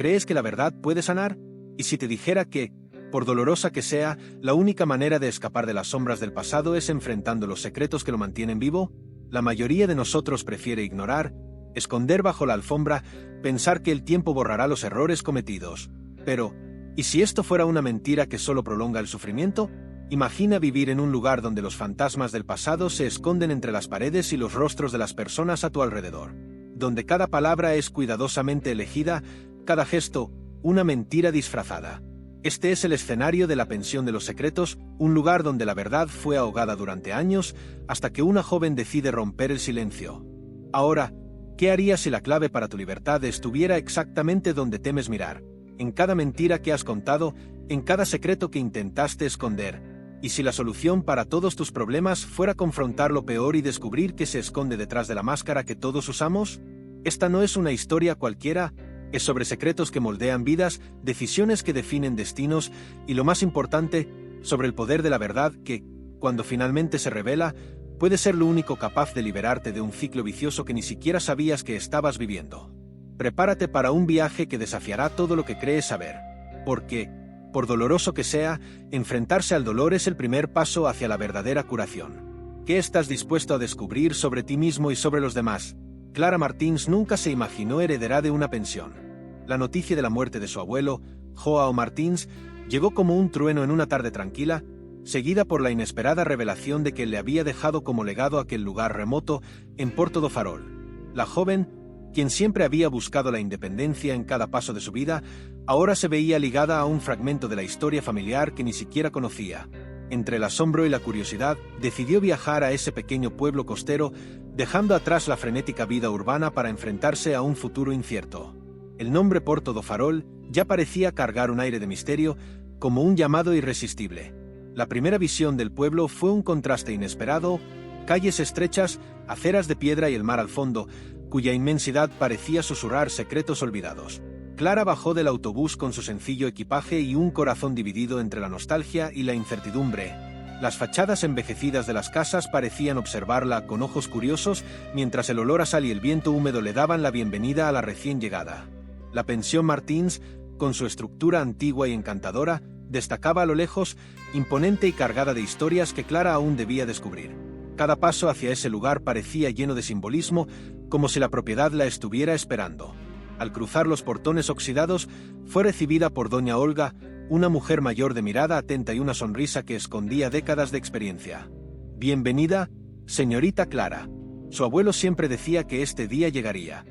¿crees que la verdad puede sanar? ¿Y si te dijera que, por dolorosa que sea, la única manera de escapar de las sombras del pasado es enfrentando los secretos que lo mantienen vivo? La mayoría de nosotros prefiere ignorar, esconder bajo la alfombra, pensar que el tiempo borrará los errores cometidos. Pero, ¿y si esto fuera una mentira que solo prolonga el sufrimiento? Imagina vivir en un lugar donde los fantasmas del pasado se esconden entre las paredes y los rostros de las personas a tu alrededor. Donde cada palabra es cuidadosamente elegida, cada gesto, una mentira disfrazada. Este es el escenario de la pensión de los secretos, un lugar donde la verdad fue ahogada durante años, hasta que una joven decide romper el silencio. Ahora, ¿qué harías si la clave para tu libertad estuviera exactamente donde temes mirar? En cada mentira que has contado, en cada secreto que intentaste esconder. ¿Y si la solución para todos tus problemas fuera confrontar lo peor y descubrir que se esconde detrás de la máscara que todos usamos? Esta no es una historia cualquiera, es sobre secretos que moldean vidas, decisiones que definen destinos y, lo más importante, sobre el poder de la verdad que, cuando finalmente se revela, puede ser lo único capaz de liberarte de un ciclo vicioso que ni siquiera sabías que estabas viviendo. Prepárate para un viaje que desafiará todo lo que crees saber, porque, por doloroso que sea, enfrentarse al dolor es el primer paso hacia la verdadera curación. ¿Qué estás dispuesto a descubrir sobre ti mismo y sobre los demás? Clara Martins nunca se imaginó heredera de una pensión. La noticia de la muerte de su abuelo, Joao Martins, llegó como un trueno en una tarde tranquila, seguida por la inesperada revelación de que le había dejado como legado aquel lugar remoto en Porto do Farol. La joven, quien siempre había buscado la independencia en cada paso de su vida, ahora se veía ligada a un fragmento de la historia familiar que ni siquiera conocía. Entre el asombro y la curiosidad, decidió viajar a ese pequeño pueblo costero, dejando atrás la frenética vida urbana para enfrentarse a un futuro incierto. El nombre Porto do Farol ya parecía cargar un aire de misterio, como un llamado irresistible. La primera visión del pueblo fue un contraste inesperado: calles estrechas, aceras de piedra y el mar al fondo, cuya inmensidad parecía susurrar secretos olvidados. Clara bajó del autobús con su sencillo equipaje y un corazón dividido entre la nostalgia y la incertidumbre. Las fachadas envejecidas de las casas parecían observarla con ojos curiosos, mientras el olor a sal y el viento húmedo le daban la bienvenida a la recién llegada. La pensión Martins, con su estructura antigua y encantadora, destacaba a lo lejos, imponente y cargada de historias que Clara aún debía descubrir. Cada paso hacia ese lugar parecía lleno de simbolismo, como si la propiedad la estuviera esperando. Al cruzar los portones oxidados, fue recibida por doña Olga, una mujer mayor de mirada atenta y una sonrisa que escondía décadas de experiencia. «Bienvenida, señorita Clara». Su abuelo siempre decía que este día llegaría.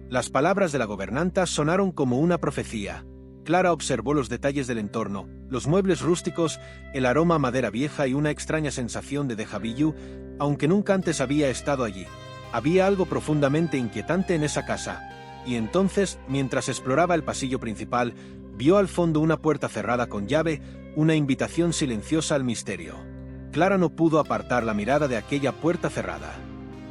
Las palabras de la gobernanta sonaron como una profecía. Clara observó los detalles del entorno, los muebles rústicos, el aroma a madera vieja y una extraña sensación de déjà vu, aunque nunca antes había estado allí. Había algo profundamente inquietante en esa casa. Y entonces, mientras exploraba el pasillo principal, vio al fondo una puerta cerrada con llave, una invitación silenciosa al misterio. Clara no pudo apartar la mirada de aquella puerta cerrada.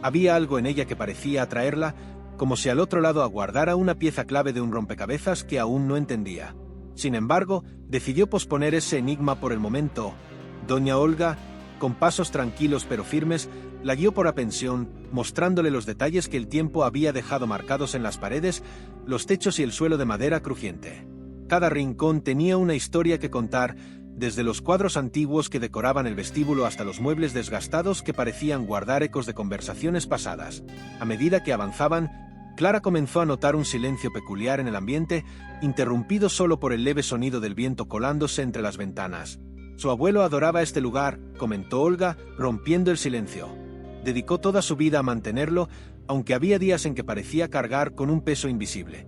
Había algo en ella que parecía atraerla, como si al otro lado aguardara una pieza clave de un rompecabezas que aún no entendía. Sin embargo, decidió posponer ese enigma por el momento. Doña Olga, con pasos tranquilos pero firmes, la guió por la pensión, mostrándole los detalles que el tiempo había dejado marcados en las paredes, los techos y el suelo de madera crujiente. Cada rincón tenía una historia que contar, desde los cuadros antiguos que decoraban el vestíbulo hasta los muebles desgastados que parecían guardar ecos de conversaciones pasadas. A medida que avanzaban, Clara comenzó a notar un silencio peculiar en el ambiente, interrumpido solo por el leve sonido del viento colándose entre las ventanas. Su abuelo adoraba este lugar, comentó Olga, rompiendo el silencio. Dedicó toda su vida a mantenerlo, aunque había días en que parecía cargar con un peso invisible.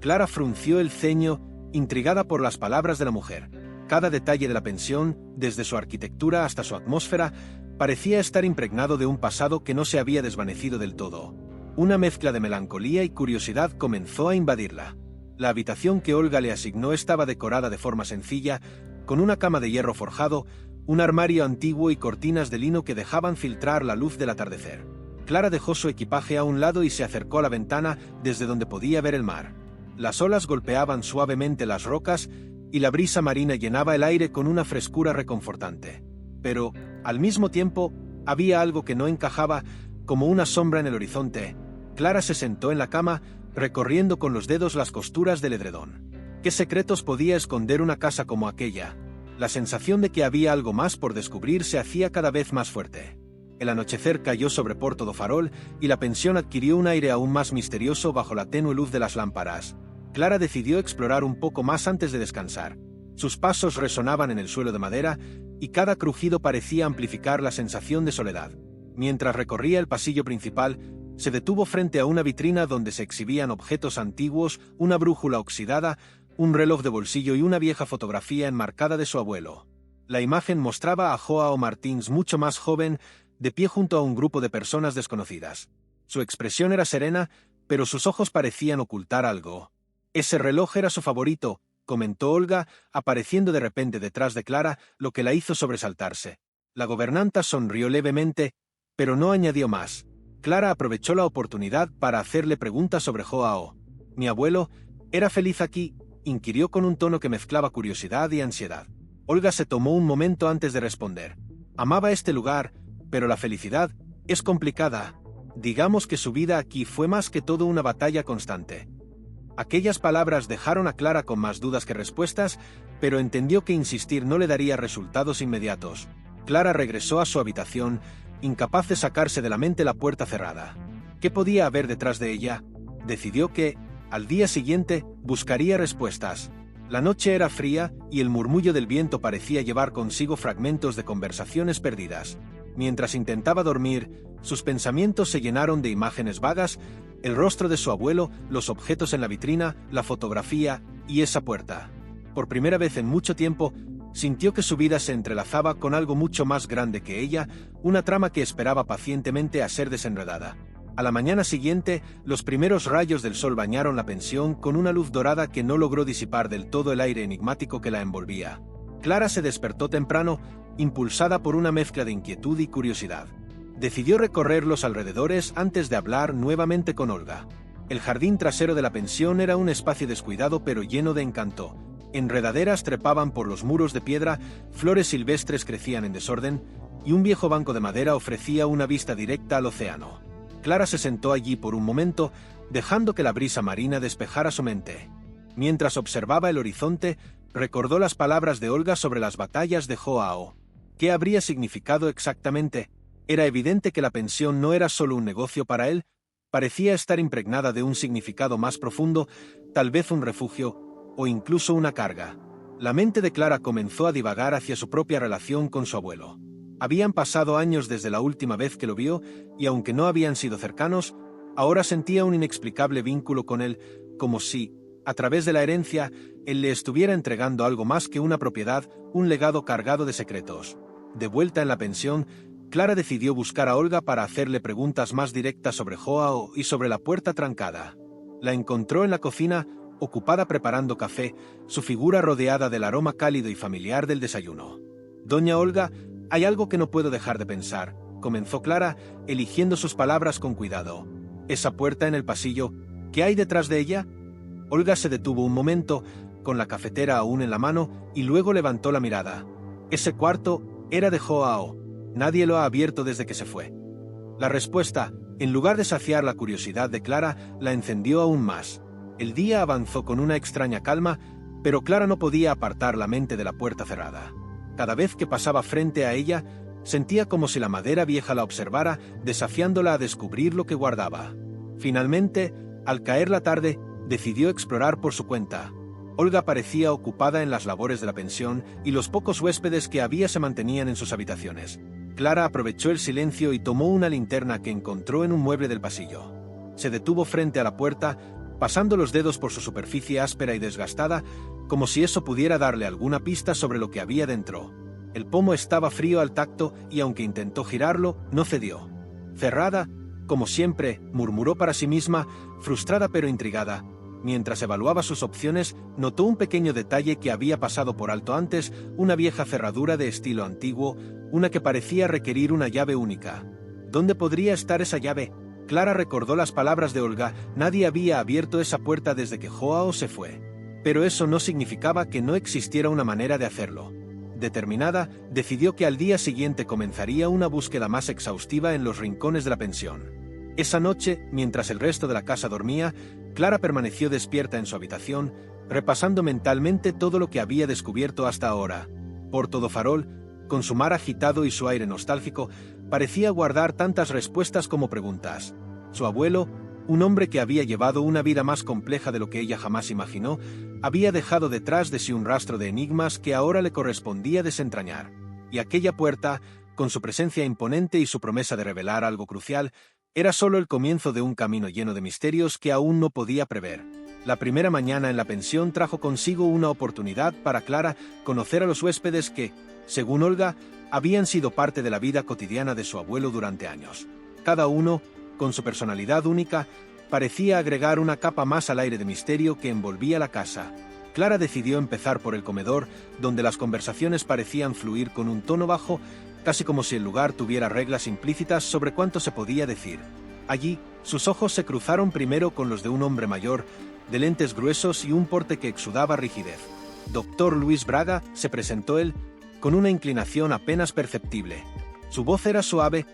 Clara frunció el ceño, intrigada por las palabras de la mujer. Cada detalle de la pensión, desde su arquitectura hasta su atmósfera, parecía estar impregnado de un pasado que no se había desvanecido del todo. Una mezcla de melancolía y curiosidad comenzó a invadirla. La habitación que Olga le asignó estaba decorada de forma sencilla, con una cama de hierro forjado, un armario antiguo y cortinas de lino que dejaban filtrar la luz del atardecer. Clara dejó su equipaje a un lado y se acercó a la ventana desde donde podía ver el mar. Las olas golpeaban suavemente las rocas y la brisa marina llenaba el aire con una frescura reconfortante. Pero, al mismo tiempo, había algo que no encajaba, como una sombra en el horizonte. Clara se sentó en la cama, recorriendo con los dedos las costuras del edredón. ¿Qué secretos podía esconder una casa como aquella? La sensación de que había algo más por descubrir se hacía cada vez más fuerte. El anochecer cayó sobre Porto do Farol y la pensión adquirió un aire aún más misterioso bajo la tenue luz de las lámparas. Clara decidió explorar un poco más antes de descansar. Sus pasos resonaban en el suelo de madera y cada crujido parecía amplificar la sensación de soledad. Mientras recorría el pasillo principal, se detuvo frente a una vitrina donde se exhibían objetos antiguos, una brújula oxidada, un reloj de bolsillo y una vieja fotografía enmarcada de su abuelo. La imagen mostraba a Joao Martins mucho más joven, de pie junto a un grupo de personas desconocidas. Su expresión era serena, pero sus ojos parecían ocultar algo. Ese reloj era su favorito, comentó Olga, apareciendo de repente detrás de Clara, lo que la hizo sobresaltarse. La gobernanta sonrió levemente, pero no añadió más. Clara aprovechó la oportunidad para hacerle preguntas sobre Joao. «¿Mi abuelo era feliz aquí?», inquirió con un tono que mezclaba curiosidad y ansiedad. Olga se tomó un momento antes de responder. «Amaba este lugar, pero la felicidad es complicada. Digamos que su vida aquí fue más que todo una batalla constante». Aquellas palabras dejaron a Clara con más dudas que respuestas, pero entendió que insistir no le daría resultados inmediatos. Clara regresó a su habitación, incapaz de sacarse de la mente la puerta cerrada. ¿Qué podía haber detrás de ella? Decidió que, al día siguiente, buscaría respuestas. La noche era fría y el murmullo del viento parecía llevar consigo fragmentos de conversaciones perdidas. Mientras intentaba dormir, sus pensamientos se llenaron de imágenes vagas: el rostro de su abuelo, los objetos en la vitrina, la fotografía y esa puerta. Por primera vez en mucho tiempo, sintió que su vida se entrelazaba con algo mucho más grande que ella, una trama que esperaba pacientemente a ser desenredada. A la mañana siguiente, los primeros rayos del sol bañaron la pensión con una luz dorada que no logró disipar del todo el aire enigmático que la envolvía. Clara se despertó temprano, impulsada por una mezcla de inquietud y curiosidad. Decidió recorrer los alrededores antes de hablar nuevamente con Olga. El jardín trasero de la pensión era un espacio descuidado pero lleno de encanto. Enredaderas trepaban por los muros de piedra, flores silvestres crecían en desorden, y un viejo banco de madera ofrecía una vista directa al océano. Clara se sentó allí por un momento, dejando que la brisa marina despejara su mente. Mientras observaba el horizonte, recordó las palabras de Olga sobre las batallas de Joao. ¿Qué habría significado exactamente? Era evidente que la pensión no era solo un negocio para él, parecía estar impregnada de un significado más profundo, tal vez un refugio, o incluso una carga. La mente de Clara comenzó a divagar hacia su propia relación con su abuelo. Habían pasado años desde la última vez que lo vio, y aunque no habían sido cercanos, ahora sentía un inexplicable vínculo con él, como si, a través de la herencia, él le estuviera entregando algo más que una propiedad, un legado cargado de secretos. De vuelta en la pensión, Clara decidió buscar a Olga para hacerle preguntas más directas sobre Joao y sobre la puerta trancada. La encontró en la cocina, ocupada preparando café, su figura rodeada del aroma cálido y familiar del desayuno. «Doña Olga, hay algo que no puedo dejar de pensar», comenzó Clara, eligiendo sus palabras con cuidado. «Esa puerta en el pasillo, ¿qué hay detrás de ella?». Olga se detuvo un momento, con la cafetera aún en la mano, y luego levantó la mirada. «Ese cuarto era de Joao. Nadie lo ha abierto desde que se fue». La respuesta, en lugar de saciar la curiosidad de Clara, la encendió aún más. El día avanzó con una extraña calma, pero Clara no podía apartar la mente de la puerta cerrada. Cada vez que pasaba frente a ella, sentía como si la madera vieja la observara, desafiándola a descubrir lo que guardaba. Finalmente, al caer la tarde, decidió explorar por su cuenta. Olga parecía ocupada en las labores de la pensión y los pocos huéspedes que había se mantenían en sus habitaciones. Clara aprovechó el silencio y tomó una linterna que encontró en un mueble del pasillo. Se detuvo frente a la puerta, pasando los dedos por su superficie áspera y desgastada, como si eso pudiera darle alguna pista sobre lo que había dentro. El pomo estaba frío al tacto y aunque intentó girarlo, no cedió. «Cerrada, como siempre», murmuró para sí misma, frustrada pero intrigada. Mientras evaluaba sus opciones, notó un pequeño detalle que había pasado por alto antes: una vieja cerradura de estilo antiguo, una que parecía requerir una llave única. ¿Dónde podría estar esa llave? Clara recordó las palabras de Olga: nadie había abierto esa puerta desde que Joao se fue. Pero eso no significaba que no existiera una manera de hacerlo. Determinada, decidió que al día siguiente comenzaría una búsqueda más exhaustiva en los rincones de la pensión. Esa noche, mientras el resto de la casa dormía, Clara permaneció despierta en su habitación, repasando mentalmente todo lo que había descubierto hasta ahora. Por todo farol, con su mar agitado y su aire nostálgico, parecía guardar tantas respuestas como preguntas. Su abuelo, un hombre que había llevado una vida más compleja de lo que ella jamás imaginó, había dejado detrás de sí un rastro de enigmas que ahora le correspondía desentrañar. Y aquella puerta, con su presencia imponente y su promesa de revelar algo crucial, era solo el comienzo de un camino lleno de misterios que aún no podía prever. La primera mañana en la pensión trajo consigo una oportunidad para Clara conocer a los huéspedes que, según Olga, habían sido parte de la vida cotidiana de su abuelo durante años. Cada uno, con su personalidad única, parecía agregar una capa más al aire de misterio que envolvía la casa. Clara decidió empezar por el comedor, donde las conversaciones parecían fluir con un tono bajo, casi como si el lugar tuviera reglas implícitas sobre cuánto se podía decir. Allí, sus ojos se cruzaron primero con los de un hombre mayor, de lentes gruesos y un porte que exudaba rigidez. Doctor Luis Braga, se presentó él, con una inclinación apenas perceptible. Su voz era suave,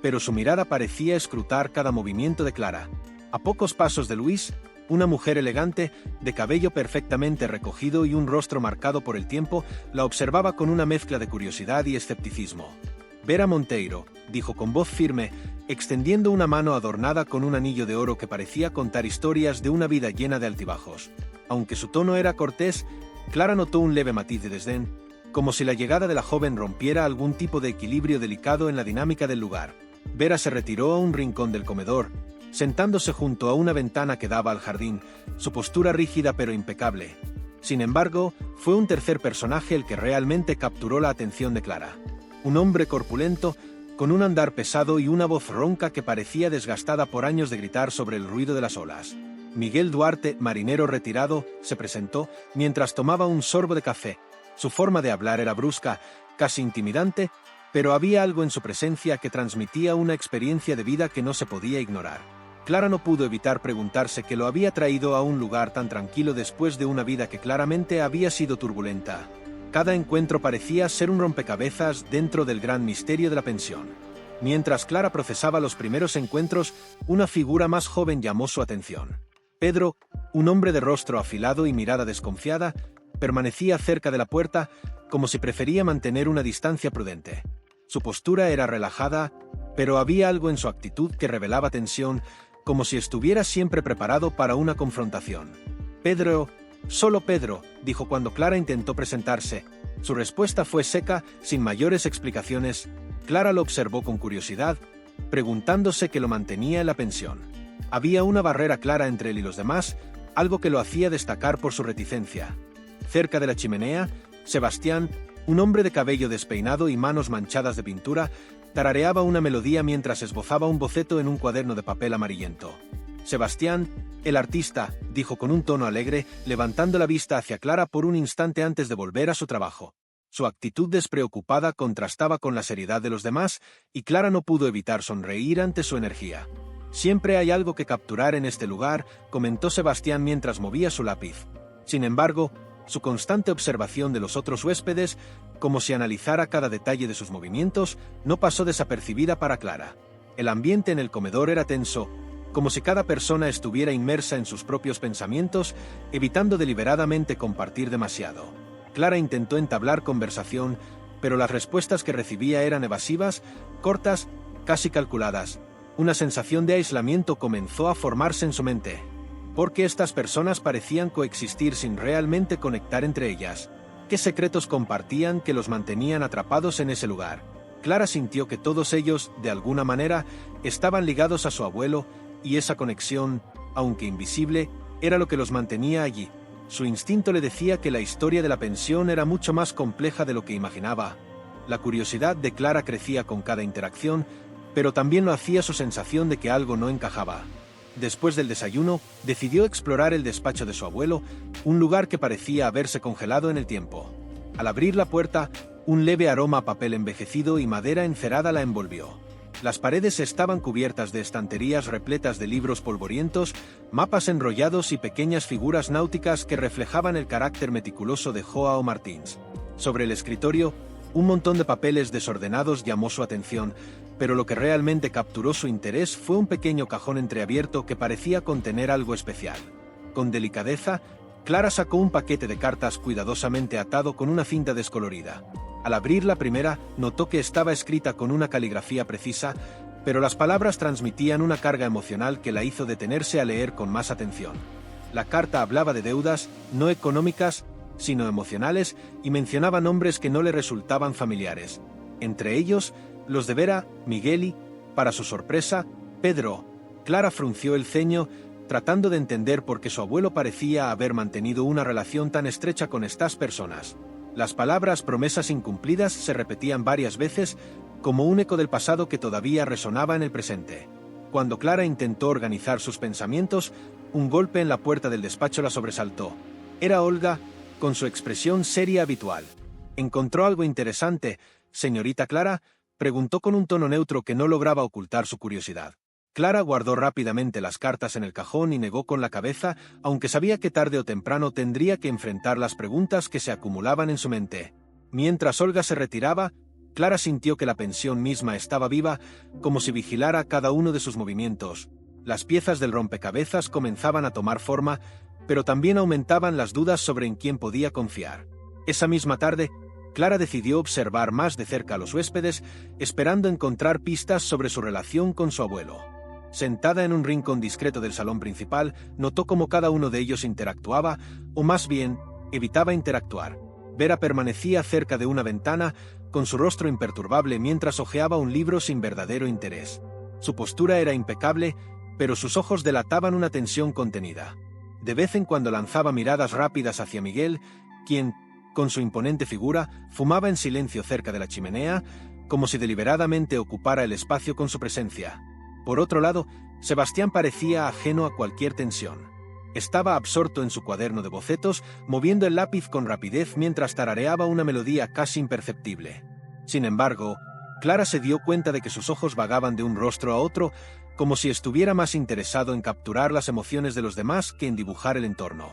pero su mirada parecía escrutar cada movimiento de Clara. A pocos pasos de Luis, una mujer elegante, de cabello perfectamente recogido y un rostro marcado por el tiempo, la observaba con una mezcla de curiosidad y escepticismo. Vera Monteiro, dijo con voz firme, extendiendo una mano adornada con un anillo de oro que parecía contar historias de una vida llena de altibajos. Aunque su tono era cortés, Clara notó un leve matiz de desdén, como si la llegada de la joven rompiera algún tipo de equilibrio delicado en la dinámica del lugar. Vera se retiró a un rincón del comedor, sentándose junto a una ventana que daba al jardín, su postura rígida pero impecable. Sin embargo, fue un tercer personaje el que realmente capturó la atención de Clara. Un hombre corpulento, con un andar pesado y una voz ronca que parecía desgastada por años de gritar sobre el ruido de las olas. Miguel Duarte, marinero retirado, se presentó mientras tomaba un sorbo de café. Su forma de hablar era brusca, casi intimidante, pero había algo en su presencia que transmitía una experiencia de vida que no se podía ignorar. Clara no pudo evitar preguntarse qué lo había traído a un lugar tan tranquilo después de una vida que claramente había sido turbulenta. Cada encuentro parecía ser un rompecabezas dentro del gran misterio de la pensión. Mientras Clara procesaba los primeros encuentros, una figura más joven llamó su atención. Pedro, un hombre de rostro afilado y mirada desconfiada, permanecía cerca de la puerta, como si prefería mantener una distancia prudente. Su postura era relajada, pero había algo en su actitud que revelaba tensión, como si estuviera siempre preparado para una confrontación. «Pedro, solo Pedro», dijo cuando Clara intentó presentarse. Su respuesta fue seca, sin mayores explicaciones. Clara lo observó con curiosidad, preguntándose qué lo mantenía en la pensión. Había una barrera clara entre él y los demás, algo que lo hacía destacar por su reticencia. Cerca de la chimenea, Sebastián, un hombre de cabello despeinado y manos manchadas de pintura, tarareaba una melodía mientras esbozaba un boceto en un cuaderno de papel amarillento. «Sebastián, el artista», dijo con un tono alegre, levantando la vista hacia Clara por un instante antes de volver a su trabajo. Su actitud despreocupada contrastaba con la seriedad de los demás, y Clara no pudo evitar sonreír ante su energía. «Siempre hay algo que capturar en este lugar», comentó Sebastián mientras movía su lápiz. Sin embargo, su constante observación de los otros huéspedes, como si analizara cada detalle de sus movimientos, no pasó desapercibida para Clara. El ambiente en el comedor era tenso, como si cada persona estuviera inmersa en sus propios pensamientos, evitando deliberadamente compartir demasiado. Clara intentó entablar conversación, pero las respuestas que recibía eran evasivas, cortas, casi calculadas. Una sensación de aislamiento comenzó a formarse en su mente. Porque estas personas parecían coexistir sin realmente conectar entre ellas. ¿Qué secretos compartían que los mantenían atrapados en ese lugar? Clara sintió que todos ellos, de alguna manera, estaban ligados a su abuelo, y esa conexión, aunque invisible, era lo que los mantenía allí. Su instinto le decía que la historia de la pensión era mucho más compleja de lo que imaginaba. La curiosidad de Clara crecía con cada interacción, pero también lo hacía su sensación de que algo no encajaba. Después del desayuno, decidió explorar el despacho de su abuelo, un lugar que parecía haberse congelado en el tiempo. Al abrir la puerta, un leve aroma a papel envejecido y madera encerada la envolvió. Las paredes estaban cubiertas de estanterías repletas de libros polvorientos, mapas enrollados y pequeñas figuras náuticas que reflejaban el carácter meticuloso de Joao Martins. Sobre el escritorio, un montón de papeles desordenados llamó su atención, pero lo que realmente capturó su interés fue un pequeño cajón entreabierto que parecía contener algo especial. Con delicadeza, Clara sacó un paquete de cartas cuidadosamente atado con una cinta descolorida. Al abrir la primera, notó que estaba escrita con una caligrafía precisa, pero las palabras transmitían una carga emocional que la hizo detenerse a leer con más atención. La carta hablaba de deudas, no económicas, sino emocionales, y mencionaba nombres que no le resultaban familiares. Entre ellos, los de Vera, Miguel y, para su sorpresa, Pedro. Clara frunció el ceño, tratando de entender por qué su abuelo parecía haber mantenido una relación tan estrecha con estas personas. Las palabras promesas incumplidas se repetían varias veces, como un eco del pasado que todavía resonaba en el presente. Cuando Clara intentó organizar sus pensamientos, un golpe en la puerta del despacho la sobresaltó. Era Olga, con su expresión seria habitual. ¿Encontró algo interesante, señorita Clara?, preguntó con un tono neutro que no lograba ocultar su curiosidad. Clara guardó rápidamente las cartas en el cajón y negó con la cabeza, aunque sabía que tarde o temprano tendría que enfrentar las preguntas que se acumulaban en su mente. Mientras Olga se retiraba, Clara sintió que la pensión misma estaba viva, como si vigilara cada uno de sus movimientos. Las piezas del rompecabezas comenzaban a tomar forma, pero también aumentaban las dudas sobre en quién podía confiar. Esa misma tarde, Clara decidió observar más de cerca a los huéspedes, esperando encontrar pistas sobre su relación con su abuelo. Sentada en un rincón discreto del salón principal, notó cómo cada uno de ellos interactuaba, o más bien, evitaba interactuar. Vera permanecía cerca de una ventana, con su rostro imperturbable mientras hojeaba un libro sin verdadero interés. Su postura era impecable, pero sus ojos delataban una tensión contenida. De vez en cuando lanzaba miradas rápidas hacia Miguel, quien, con su imponente figura, fumaba en silencio cerca de la chimenea, como si deliberadamente ocupara el espacio con su presencia. Por otro lado, Sebastián parecía ajeno a cualquier tensión. Estaba absorto en su cuaderno de bocetos, moviendo el lápiz con rapidez mientras tarareaba una melodía casi imperceptible. Sin embargo, Clara se dio cuenta de que sus ojos vagaban de un rostro a otro, como si estuviera más interesado en capturar las emociones de los demás que en dibujar el entorno.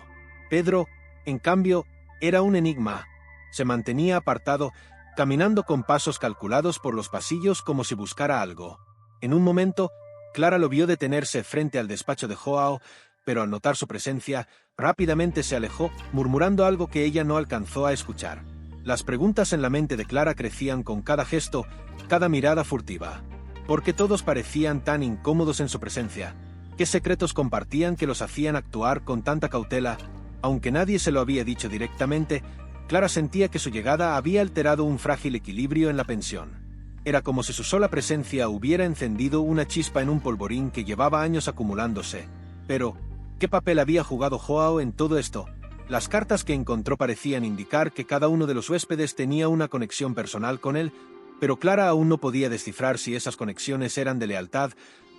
Pedro, en cambio, era un enigma. Se mantenía apartado, caminando con pasos calculados por los pasillos como si buscara algo. En un momento, Clara lo vio detenerse frente al despacho de Joao, pero al notar su presencia, rápidamente se alejó, murmurando algo que ella no alcanzó a escuchar. Las preguntas en la mente de Clara crecían con cada gesto, cada mirada furtiva. ¿Por qué todos parecían tan incómodos en su presencia? ¿Qué secretos compartían que los hacían actuar con tanta cautela? Aunque nadie se lo había dicho directamente, Clara sentía que su llegada había alterado un frágil equilibrio en la pensión. Era como si su sola presencia hubiera encendido una chispa en un polvorín que llevaba años acumulándose. Pero, ¿qué papel había jugado Joao en todo esto? Las cartas que encontró parecían indicar que cada uno de los huéspedes tenía una conexión personal con él, pero Clara aún no podía descifrar si esas conexiones eran de lealtad,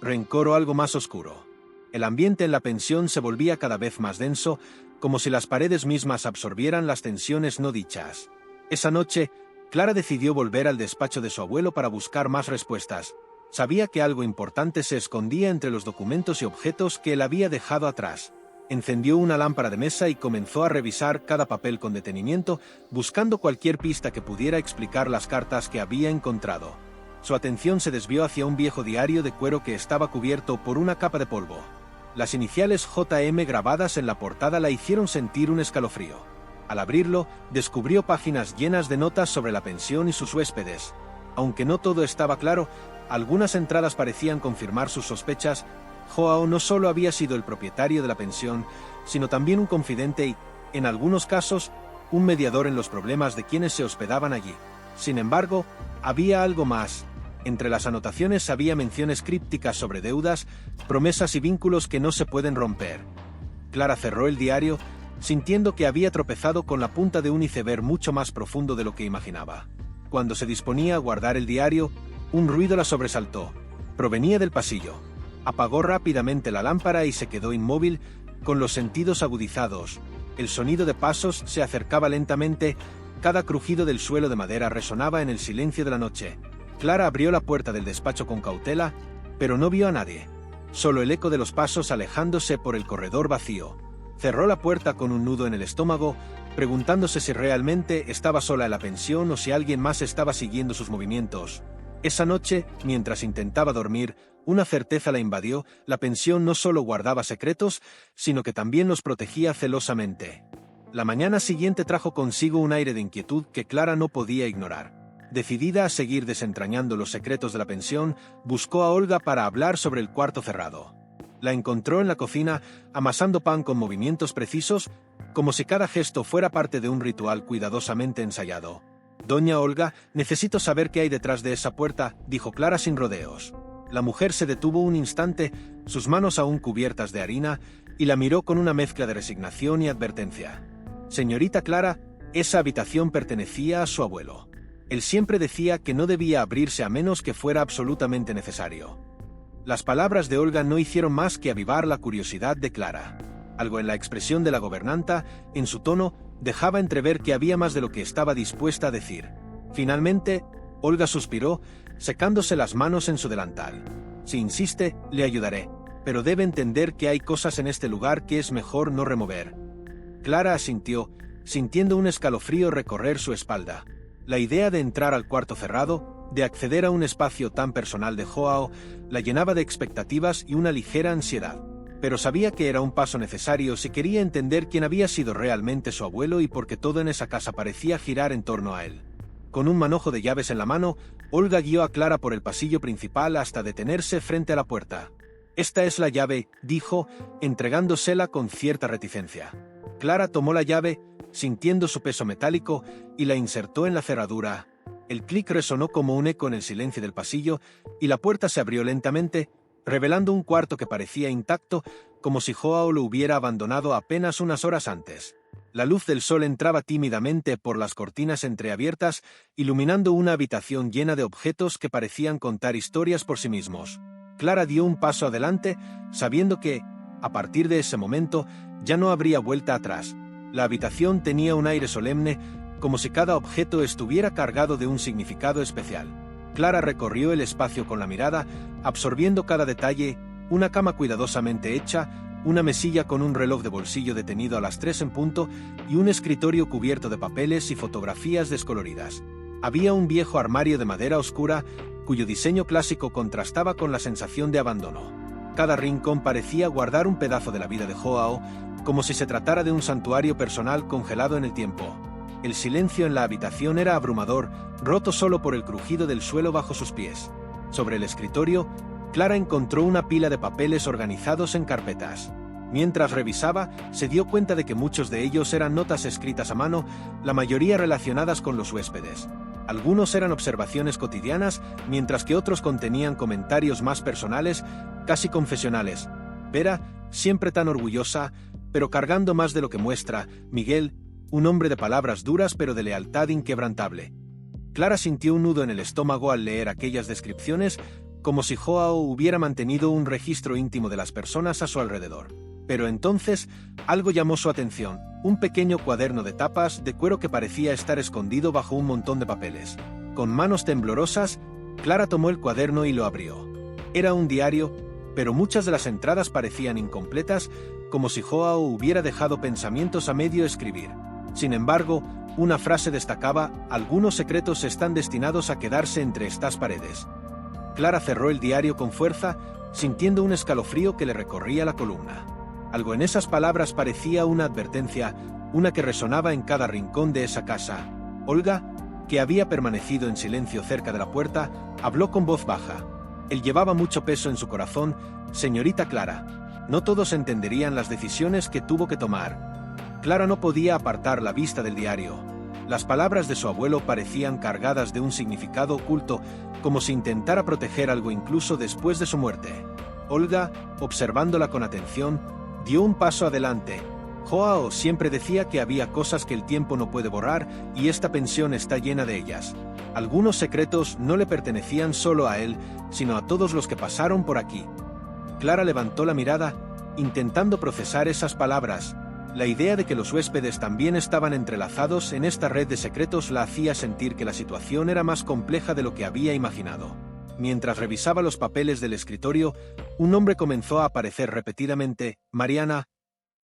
rencor o algo más oscuro. El ambiente en la pensión se volvía cada vez más denso, como si las paredes mismas absorbieran las tensiones no dichas. Esa noche, Clara decidió volver al despacho de su abuelo para buscar más respuestas. Sabía que algo importante se escondía entre los documentos y objetos que él había dejado atrás. Encendió una lámpara de mesa y comenzó a revisar cada papel con detenimiento, buscando cualquier pista que pudiera explicar las cartas que había encontrado. Su atención se desvió hacia un viejo diario de cuero que estaba cubierto por una capa de polvo. Las iniciales JM grabadas en la portada la hicieron sentir un escalofrío. Al abrirlo, descubrió páginas llenas de notas sobre la pensión y sus huéspedes. Aunque no todo estaba claro, algunas entradas parecían confirmar sus sospechas. Joao no solo había sido el propietario de la pensión, sino también un confidente y, en algunos casos, un mediador en los problemas de quienes se hospedaban allí. Sin embargo, había algo más. Entre las anotaciones había menciones crípticas sobre deudas, promesas y vínculos que no se pueden romper. Clara cerró el diario, sintiendo que había tropezado con la punta de un iceberg mucho más profundo de lo que imaginaba. Cuando se disponía a guardar el diario, un ruido la sobresaltó. Provenía del pasillo. Apagó rápidamente la lámpara y se quedó inmóvil, con los sentidos agudizados. El sonido de pasos se acercaba lentamente, cada crujido del suelo de madera resonaba en el silencio de la noche. Clara abrió la puerta del despacho con cautela, pero no vio a nadie. Solo el eco de los pasos alejándose por el corredor vacío. Cerró la puerta con un nudo en el estómago, preguntándose si realmente estaba sola en la pensión o si alguien más estaba siguiendo sus movimientos. Esa noche, mientras intentaba dormir, una certeza la invadió: la pensión no solo guardaba secretos, sino que también los protegía celosamente. La mañana siguiente trajo consigo un aire de inquietud que Clara no podía ignorar. Decidida a seguir desentrañando los secretos de la pensión, buscó a Olga para hablar sobre el cuarto cerrado. La encontró en la cocina, amasando pan con movimientos precisos, como si cada gesto fuera parte de un ritual cuidadosamente ensayado. «Doña Olga, necesito saber qué hay detrás de esa puerta», dijo Clara sin rodeos. La mujer se detuvo un instante, sus manos aún cubiertas de harina, y la miró con una mezcla de resignación y advertencia. «Señorita Clara, esa habitación pertenecía a su abuelo. Él siempre decía que no debía abrirse a menos que fuera absolutamente necesario». Las palabras de Olga no hicieron más que avivar la curiosidad de Clara. Algo en la expresión de la gobernanta, en su tono, dejaba entrever que había más de lo que estaba dispuesta a decir. Finalmente, Olga suspiró, secándose las manos en su delantal. «Si insiste, le ayudaré, pero debe entender que hay cosas en este lugar que es mejor no remover». Clara asintió, sintiendo un escalofrío recorrer su espalda. La idea de entrar al cuarto cerrado, de acceder a un espacio tan personal de Joao, la llenaba de expectativas y una ligera ansiedad. Pero sabía que era un paso necesario si quería entender quién había sido realmente su abuelo y por qué todo en esa casa parecía girar en torno a él. Con un manojo de llaves en la mano, Olga guió a Clara por el pasillo principal hasta detenerse frente a la puerta. «Esta es la llave», dijo, entregándosela con cierta reticencia. Clara tomó la llave, sintiendo su peso metálico, y la insertó en la cerradura. El clic resonó como un eco en el silencio del pasillo, y la puerta se abrió lentamente, revelando un cuarto que parecía intacto, como si Joao lo hubiera abandonado apenas unas horas antes. La luz del sol entraba tímidamente por las cortinas entreabiertas, iluminando una habitación llena de objetos que parecían contar historias por sí mismos. Clara dio un paso adelante, sabiendo que, a partir de ese momento, ya no habría vuelta atrás. La habitación tenía un aire solemne, como si cada objeto estuviera cargado de un significado especial. Clara recorrió el espacio con la mirada, absorbiendo cada detalle: una cama cuidadosamente hecha, una mesilla con un reloj de bolsillo detenido a las 3 en punto y un escritorio cubierto de papeles y fotografías descoloridas. Había un viejo armario de madera oscura, cuyo diseño clásico contrastaba con la sensación de abandono. Cada rincón parecía guardar un pedazo de la vida de Joao, como si se tratara de un santuario personal congelado en el tiempo. El silencio en la habitación era abrumador, roto solo por el crujido del suelo bajo sus pies. Sobre el escritorio, Clara encontró una pila de papeles organizados en carpetas. Mientras revisaba, se dio cuenta de que muchos de ellos eran notas escritas a mano, la mayoría relacionadas con los huéspedes. Algunos eran observaciones cotidianas, mientras que otros contenían comentarios más personales, casi confesionales. Vera, siempre tan orgullosa, pero cargando más de lo que muestra; Miguel, un hombre de palabras duras pero de lealtad inquebrantable. Clara sintió un nudo en el estómago al leer aquellas descripciones, como si Joao hubiera mantenido un registro íntimo de las personas a su alrededor. Pero entonces, algo llamó su atención: un pequeño cuaderno de tapas de cuero que parecía estar escondido bajo un montón de papeles. Con manos temblorosas, Clara tomó el cuaderno y lo abrió. Era un diario, pero muchas de las entradas parecían incompletas, como si Joao hubiera dejado pensamientos a medio escribir. Sin embargo, una frase destacaba: «Algunos secretos están destinados a quedarse entre estas paredes». Clara cerró el diario con fuerza, sintiendo un escalofrío que le recorría la columna. Algo en esas palabras parecía una advertencia, una que resonaba en cada rincón de esa casa. Olga, que había permanecido en silencio cerca de la puerta, habló con voz baja. Él llevaba mucho peso en su corazón. «Señorita Clara, no todos entenderían las decisiones que tuvo que tomar». Clara no podía apartar la vista del diario. Las palabras de su abuelo parecían cargadas de un significado oculto, como si intentara proteger algo incluso después de su muerte. Olga, observándola con atención, dio un paso adelante. «Joao siempre decía que había cosas que el tiempo no puede borrar, y esta pensión está llena de ellas. Algunos secretos no le pertenecían solo a él, sino a todos los que pasaron por aquí». Clara levantó la mirada, intentando procesar esas palabras. La idea de que los huéspedes también estaban entrelazados en esta red de secretos la hacía sentir que la situación era más compleja de lo que había imaginado. Mientras revisaba los papeles del escritorio, un nombre comenzó a aparecer repetidamente: «Mariana».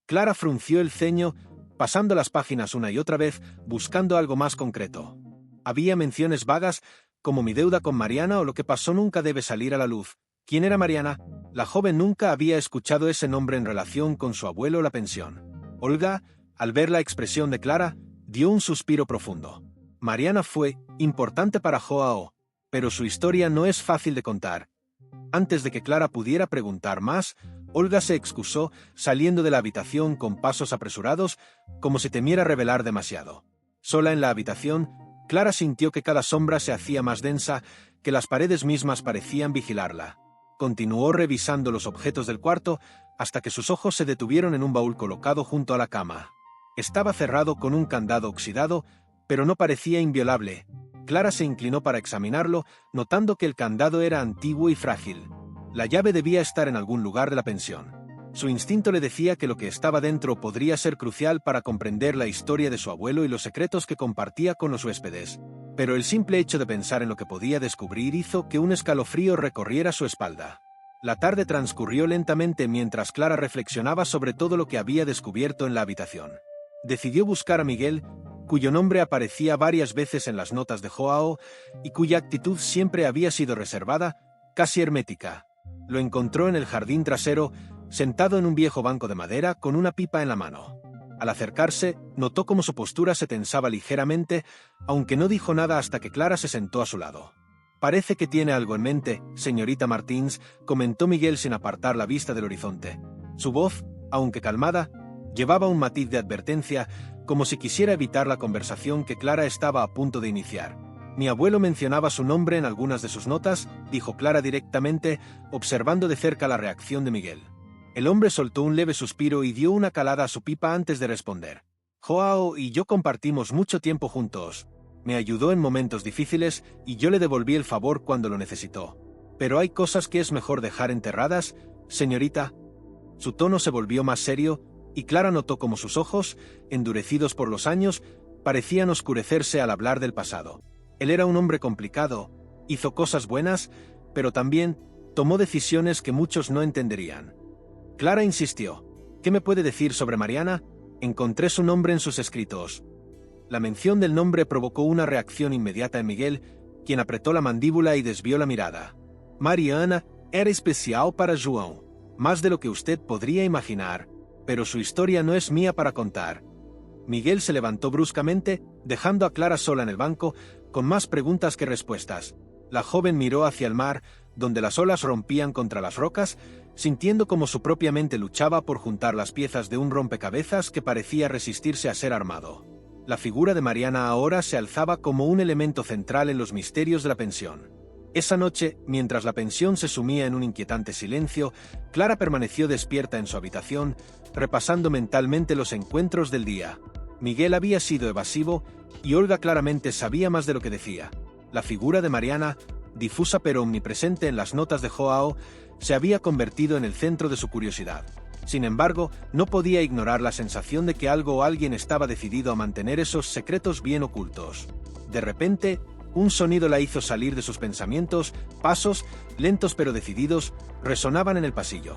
Clara frunció el ceño, pasando las páginas una y otra vez, buscando algo más concreto. Había menciones vagas, como mi deuda con Mariana o lo que pasó nunca debe salir a la luz. ¿Quién era Mariana? La joven nunca había escuchado ese nombre en relación con su abuelo o la pensión. Olga, al ver la expresión de Clara, dio un suspiro profundo. Mariana fue importante para Joao, pero su historia no es fácil de contar. Antes de que Clara pudiera preguntar más, Olga se excusó, saliendo de la habitación con pasos apresurados, como si temiera revelar demasiado. Sola en la habitación, Clara sintió que cada sombra se hacía más densa, que las paredes mismas parecían vigilarla. Continuó revisando los objetos del cuarto, hasta que sus ojos se detuvieron en un baúl colocado junto a la cama. Estaba cerrado con un candado oxidado, pero no parecía inviolable. Clara se inclinó para examinarlo, notando que el candado era antiguo y frágil. La llave debía estar en algún lugar de la pensión. Su instinto le decía que lo que estaba dentro podría ser crucial para comprender la historia de su abuelo y los secretos que compartía con los huéspedes. Pero el simple hecho de pensar en lo que podía descubrir hizo que un escalofrío recorriera su espalda. La tarde transcurrió lentamente mientras Clara reflexionaba sobre todo lo que había descubierto en la habitación. Decidió buscar a Miguel, cuyo nombre aparecía varias veces en las notas de Joao y cuya actitud siempre había sido reservada, casi hermética. Lo encontró en el jardín trasero, sentado en un viejo banco de madera con una pipa en la mano. Al acercarse, notó cómo su postura se tensaba ligeramente, aunque no dijo nada hasta que Clara se sentó a su lado. «Parece que tiene algo en mente, señorita Martins», comentó Miguel sin apartar la vista del horizonte. Su voz, aunque calmada, llevaba un matiz de advertencia, como si quisiera evitar la conversación que Clara estaba a punto de iniciar. «Mi abuelo mencionaba su nombre en algunas de sus notas», dijo Clara directamente, observando de cerca la reacción de Miguel. El hombre soltó un leve suspiro y dio una calada a su pipa antes de responder. «Joao y yo compartimos mucho tiempo juntos. Me ayudó en momentos difíciles y yo le devolví el favor cuando lo necesitó. Pero hay cosas que es mejor dejar enterradas, señorita». Su tono se volvió más serio, y Clara notó cómo sus ojos, endurecidos por los años, parecían oscurecerse al hablar del pasado. Él era un hombre complicado, hizo cosas buenas, pero también tomó decisiones que muchos no entenderían. Clara insistió. «¿Qué me puede decir sobre Mariana? Encontré su nombre en sus escritos». La mención del nombre provocó una reacción inmediata en Miguel, quien apretó la mandíbula y desvió la mirada. «Mariana era especial para João, más de lo que usted podría imaginar, pero su historia no es mía para contar». Miguel se levantó bruscamente, dejando a Clara sola en el banco, con más preguntas que respuestas. La joven miró hacia el mar, donde las olas rompían contra las rocas, sintiendo como su propia mente luchaba por juntar las piezas de un rompecabezas que parecía resistirse a ser armado. La figura de Mariana ahora se alzaba como un elemento central en los misterios de la pensión. Esa noche, mientras la pensión se sumía en un inquietante silencio, Clara permaneció despierta en su habitación, repasando mentalmente los encuentros del día. Miguel había sido evasivo, y Olga claramente sabía más de lo que decía. La figura de Mariana, difusa pero omnipresente en las notas de Joao, se había convertido en el centro de su curiosidad. Sin embargo, no podía ignorar la sensación de que algo o alguien estaba decidido a mantener esos secretos bien ocultos. De repente, un sonido la hizo salir de sus pensamientos. Pasos, lentos pero decididos, resonaban en el pasillo.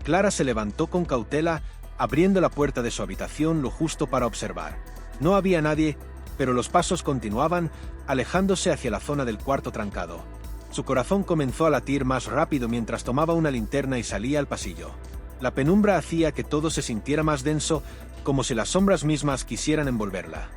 Clara se levantó con cautela, abriendo la puerta de su habitación lo justo para observar. No había nadie, pero los pasos continuaban, alejándose hacia la zona del cuarto trancado. Su corazón comenzó a latir más rápido mientras tomaba una linterna y salía al pasillo. La penumbra hacía que todo se sintiera más denso, como si las sombras mismas quisieran envolverla.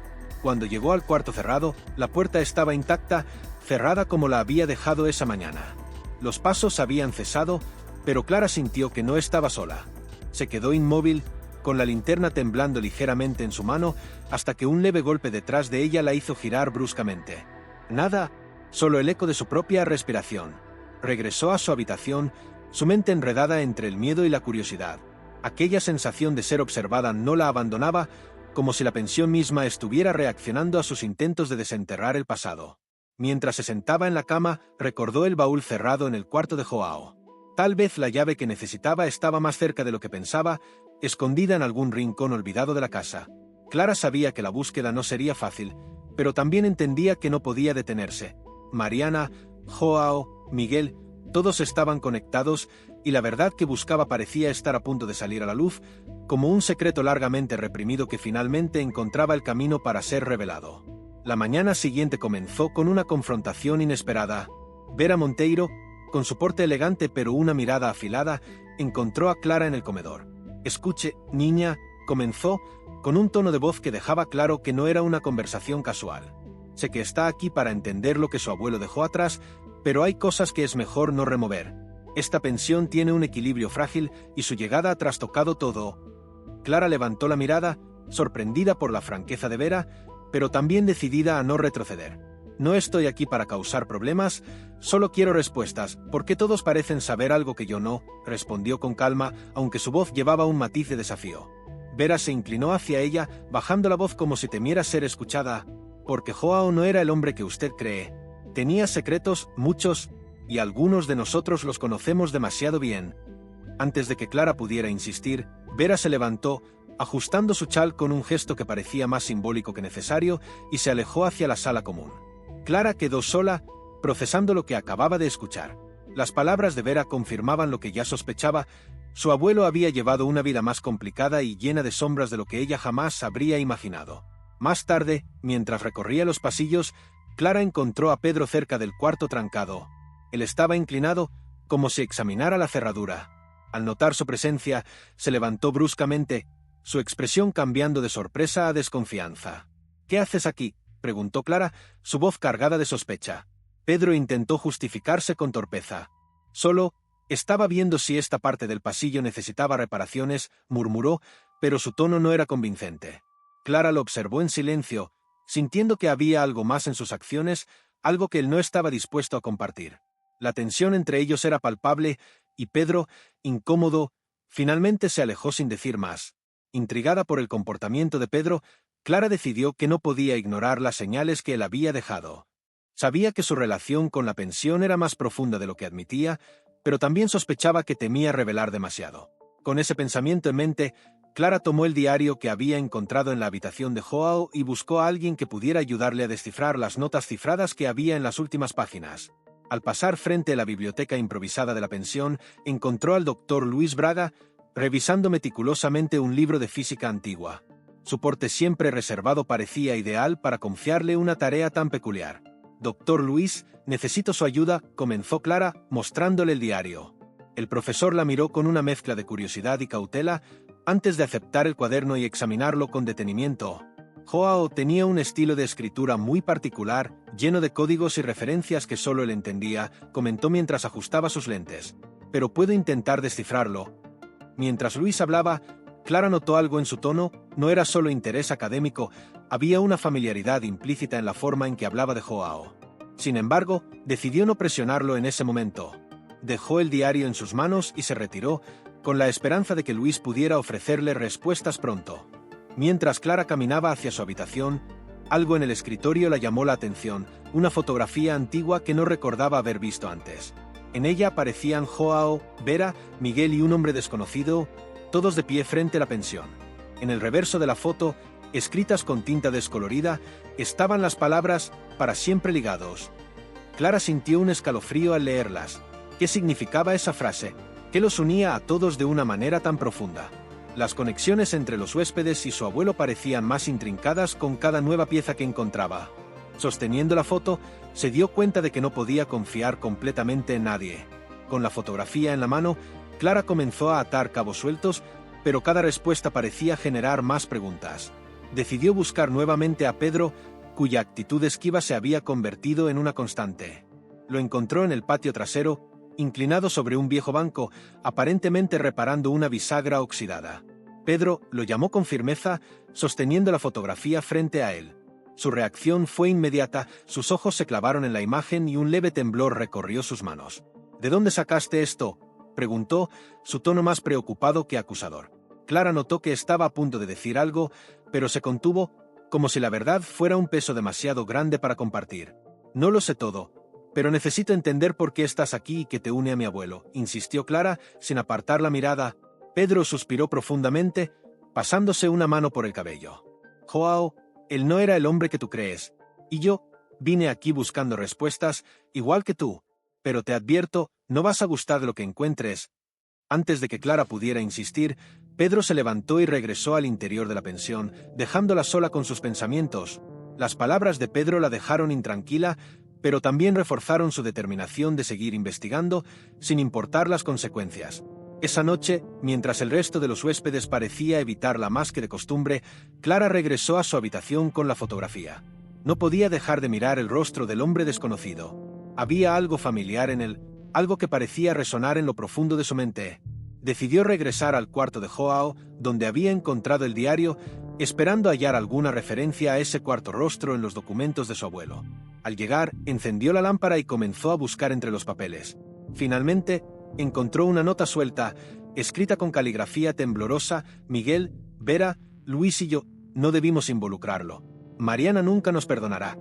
Cuando llegó al cuarto cerrado, la puerta estaba intacta, cerrada como la había dejado esa mañana. Los pasos habían cesado, pero Clara sintió que no estaba sola. Se quedó inmóvil, con la linterna temblando ligeramente en su mano, hasta que un leve golpe detrás de ella la hizo girar bruscamente. Nada, solo el eco de su propia respiración. Regresó a su habitación, su mente enredada entre el miedo y la curiosidad. Aquella sensación de ser observada no la abandonaba, como si la pensión misma estuviera reaccionando a sus intentos de desenterrar el pasado. Mientras se sentaba en la cama, recordó el baúl cerrado en el cuarto de Joao. Tal vez la llave que necesitaba estaba más cerca de lo que pensaba, escondida en algún rincón olvidado de la casa. Clara sabía que la búsqueda no sería fácil, pero también entendía que no podía detenerse. Mariana, Joao, Miguel, todos estaban conectados, y la verdad que buscaba parecía estar a punto de salir a la luz, como un secreto largamente reprimido que finalmente encontraba el camino para ser revelado. La mañana siguiente comenzó con una confrontación inesperada. Vera Monteiro, con su porte elegante pero una mirada afilada, encontró a Clara en el comedor. «Escuche, niña», comenzó, con un tono de voz que dejaba claro que no era una conversación casual. «Sé que está aquí para entender lo que su abuelo dejó atrás, pero hay cosas que es mejor no remover. Esta pensión tiene un equilibrio frágil y su llegada ha trastocado todo». Clara levantó la mirada, sorprendida por la franqueza de Vera, pero también decidida a no retroceder. «No estoy aquí para causar problemas, solo quiero respuestas, porque todos parecen saber algo que yo no», respondió con calma, aunque su voz llevaba un matiz de desafío. Vera se inclinó hacia ella, bajando la voz como si temiera ser escuchada. «Porque Joao no era el hombre que usted cree. Tenía secretos, muchos, y algunos de nosotros los conocemos demasiado bien». Antes de que Clara pudiera insistir, Vera se levantó, ajustando su chal con un gesto que parecía más simbólico que necesario, y se alejó hacia la sala común. Clara quedó sola, procesando lo que acababa de escuchar. Las palabras de Vera confirmaban lo que ya sospechaba. Su abuelo había llevado una vida más complicada y llena de sombras de lo que ella jamás habría imaginado. Más tarde, mientras recorría los pasillos, Clara encontró a Pedro cerca del cuarto trancado. Él estaba inclinado, como si examinara la cerradura. Al notar su presencia, se levantó bruscamente, su expresión cambiando de sorpresa a desconfianza. «¿Qué haces aquí?», preguntó Clara, su voz cargada de sospecha. Pedro intentó justificarse con torpeza. «Solo estaba viendo si esta parte del pasillo necesitaba reparaciones», murmuró, pero su tono no era convincente. Clara lo observó en silencio, sintiendo que había algo más en sus acciones, algo que él no estaba dispuesto a compartir. La tensión entre ellos era palpable, y Pedro, incómodo, finalmente se alejó sin decir más. Intrigada por el comportamiento de Pedro, Clara decidió que no podía ignorar las señales que él había dejado. Sabía que su relación con la pensión era más profunda de lo que admitía, pero también sospechaba que temía revelar demasiado. Con ese pensamiento en mente, Clara tomó el diario que había encontrado en la habitación de Joao y buscó a alguien que pudiera ayudarle a descifrar las notas cifradas que había en las últimas páginas. Al pasar frente a la biblioteca improvisada de la pensión, encontró al doctor Luis Braga, revisando meticulosamente un libro de física antigua. Su porte siempre reservado parecía ideal para confiarle una tarea tan peculiar. «Doctor Luis, necesito su ayuda», comenzó Clara, mostrándole el diario. El profesor la miró con una mezcla de curiosidad y cautela, antes de aceptar el cuaderno y examinarlo con detenimiento. Joao tenía un estilo de escritura muy particular, lleno de códigos y referencias que solo él entendía, comentó mientras ajustaba sus lentes. «Pero puedo intentar descifrarlo». Mientras Luis hablaba, Clara notó algo en su tono. No era solo interés académico, había una familiaridad implícita en la forma en que hablaba de Joao. Sin embargo, decidió no presionarlo en ese momento. Dejó el diario en sus manos y se retiró, con la esperanza de que Luis pudiera ofrecerle respuestas pronto. Mientras Clara caminaba hacia su habitación, algo en el escritorio la llamó la atención, una fotografía antigua que no recordaba haber visto antes. En ella aparecían Joao, Vera, Miguel y un hombre desconocido, todos de pie frente a la pensión. En el reverso de la foto, escritas con tinta descolorida, estaban las palabras «para siempre ligados». Clara sintió un escalofrío al leerlas. ¿Qué significaba esa frase? ¿Qué los unía a todos de una manera tan profunda? Las conexiones entre los huéspedes y su abuelo parecían más intrincadas con cada nueva pieza que encontraba. Sosteniendo la foto, se dio cuenta de que no podía confiar completamente en nadie. Con la fotografía en la mano, Clara comenzó a atar cabos sueltos, pero cada respuesta parecía generar más preguntas. Decidió buscar nuevamente a Pedro, cuya actitud esquiva se había convertido en una constante. Lo encontró en el patio trasero, inclinado sobre un viejo banco, aparentemente reparando una bisagra oxidada. Pedro lo llamó con firmeza, sosteniendo la fotografía frente a él. Su reacción fue inmediata, sus ojos se clavaron en la imagen y un leve temblor recorrió sus manos. «¿De dónde sacaste esto?», preguntó, su tono más preocupado que acusador. Clara notó que estaba a punto de decir algo, pero se contuvo, como si la verdad fuera un peso demasiado grande para compartir. «No lo sé todo, pero necesito entender por qué estás aquí y qué te une a mi abuelo», insistió Clara, sin apartar la mirada. Pedro suspiró profundamente, pasándose una mano por el cabello. «Joao, él no era el hombre que tú crees, y yo vine aquí buscando respuestas, igual que tú, pero te advierto, no vas a gustar de lo que encuentres». Antes de que Clara pudiera insistir, Pedro se levantó y regresó al interior de la pensión, dejándola sola con sus pensamientos. Las palabras de Pedro la dejaron intranquila, pero también reforzaron su determinación de seguir investigando, sin importar las consecuencias. Esa noche, mientras el resto de los huéspedes parecía evitarla más que de costumbre, Clara regresó a su habitación con la fotografía. No podía dejar de mirar el rostro del hombre desconocido. Había algo familiar en él, algo que parecía resonar en lo profundo de su mente. Decidió regresar al cuarto de Joao, donde había encontrado el diario, esperando hallar alguna referencia a ese cuarto rostro en los documentos de su abuelo. Al llegar, encendió la lámpara y comenzó a buscar entre los papeles. Finalmente, encontró una nota suelta, escrita con caligrafía temblorosa: Miguel, Vera, Luis y yo no debimos involucrarlo. Mariana nunca nos perdonará.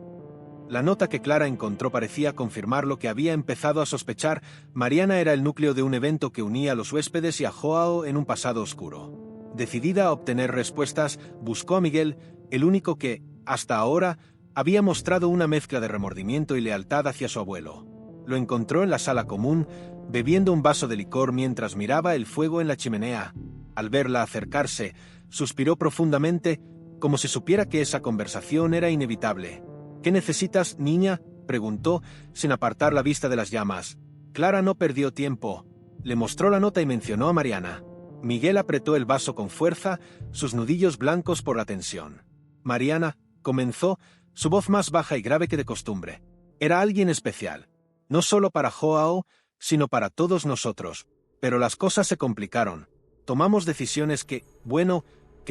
La nota que Clara encontró parecía confirmar lo que había empezado a sospechar. Mariana era el núcleo de un evento que unía a los huéspedes y a Joao en un pasado oscuro. Decidida a obtener respuestas, buscó a Miguel, el único que, hasta ahora, había mostrado una mezcla de remordimiento y lealtad hacia su abuelo. Lo encontró en la sala común, bebiendo un vaso de licor mientras miraba el fuego en la chimenea. Al verla acercarse, suspiró profundamente, como si supiera que esa conversación era inevitable. «¿Qué necesitas, niña?», preguntó, sin apartar la vista de las llamas. Clara no perdió tiempo. Le mostró la nota y mencionó a Mariana. Miguel apretó el vaso con fuerza, sus nudillos blancos por la tensión. «Mariana», comenzó, su voz más baja y grave que de costumbre. «Era alguien especial. No solo para Joao, sino para todos nosotros. Pero las cosas se complicaron. Tomamos decisiones que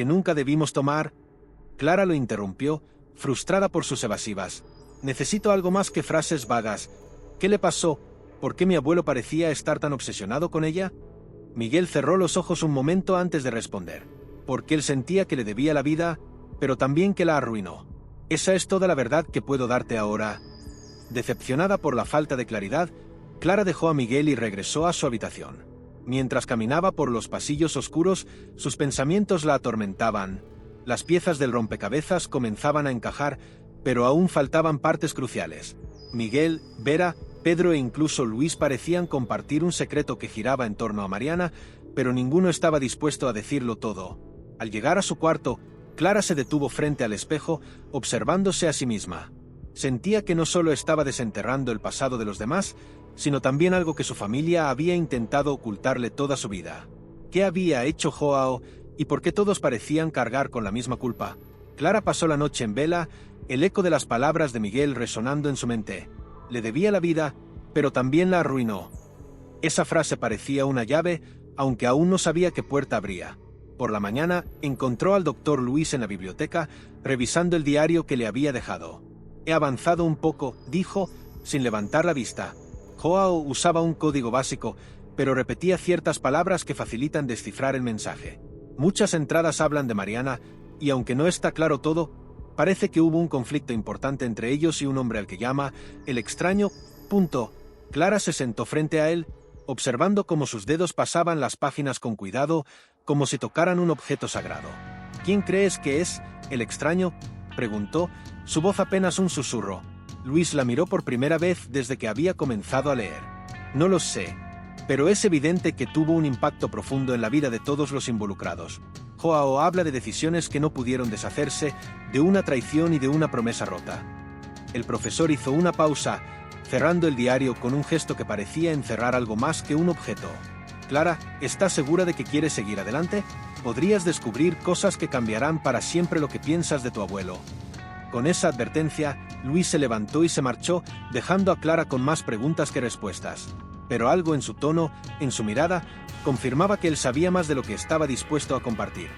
nunca debimos tomar». Clara lo interrumpió, frustrada por sus evasivas. «Necesito algo más que frases vagas. ¿Qué le pasó? ¿Por qué mi abuelo parecía estar tan obsesionado con ella?». Miguel cerró los ojos un momento antes de responder. Porque él sentía que le debía la vida, pero también que la arruinó. «Esa es toda la verdad que puedo darte ahora». Decepcionada por la falta de claridad, Clara dejó a Miguel y regresó a su habitación. Mientras caminaba por los pasillos oscuros, sus pensamientos la atormentaban. Las piezas del rompecabezas comenzaban a encajar, pero aún faltaban partes cruciales. Miguel, Vera, Pedro e incluso Luis parecían compartir un secreto que giraba en torno a Mariana, pero ninguno estaba dispuesto a decirlo todo. Al llegar a su cuarto, Clara se detuvo frente al espejo, observándose a sí misma. Sentía que no solo estaba desenterrando el pasado de los demás, sino también algo que su familia había intentado ocultarle toda su vida. ¿Qué había hecho Joao y por qué todos parecían cargar con la misma culpa? Clara pasó la noche en vela, el eco de las palabras de Miguel resonando en su mente. Le debía la vida, pero también la arruinó. Esa frase parecía una llave, aunque aún no sabía qué puerta abría. Por la mañana, encontró al doctor Luis en la biblioteca, revisando el diario que le había dejado. «He avanzado un poco», dijo, sin levantar la vista. Joao usaba un código básico, pero repetía ciertas palabras que facilitan descifrar el mensaje. Muchas entradas hablan de Mariana, y aunque no está claro todo, parece que hubo un conflicto importante entre ellos y un hombre al que llama el extraño. Clara se sentó frente a él, observando cómo sus dedos pasaban las páginas con cuidado, como si tocaran un objeto sagrado. «¿Quién crees que es el extraño?», preguntó, su voz apenas un susurro. Luis la miró por primera vez desde que había comenzado a leer. «No lo sé, pero es evidente que tuvo un impacto profundo en la vida de todos los involucrados. Joao habla de decisiones que no pudieron deshacerse, de una traición y de una promesa rota». El profesor hizo una pausa, cerrando el diario con un gesto que parecía encerrar algo más que un objeto. «Clara, ¿estás segura de que quieres seguir adelante? Podrías descubrir cosas que cambiarán para siempre lo que piensas de tu abuelo». Con esa advertencia, Luis se levantó y se marchó, dejando a Clara con más preguntas que respuestas. Pero algo en su tono, en su mirada, confirmaba que él sabía más de lo que estaba dispuesto a compartir.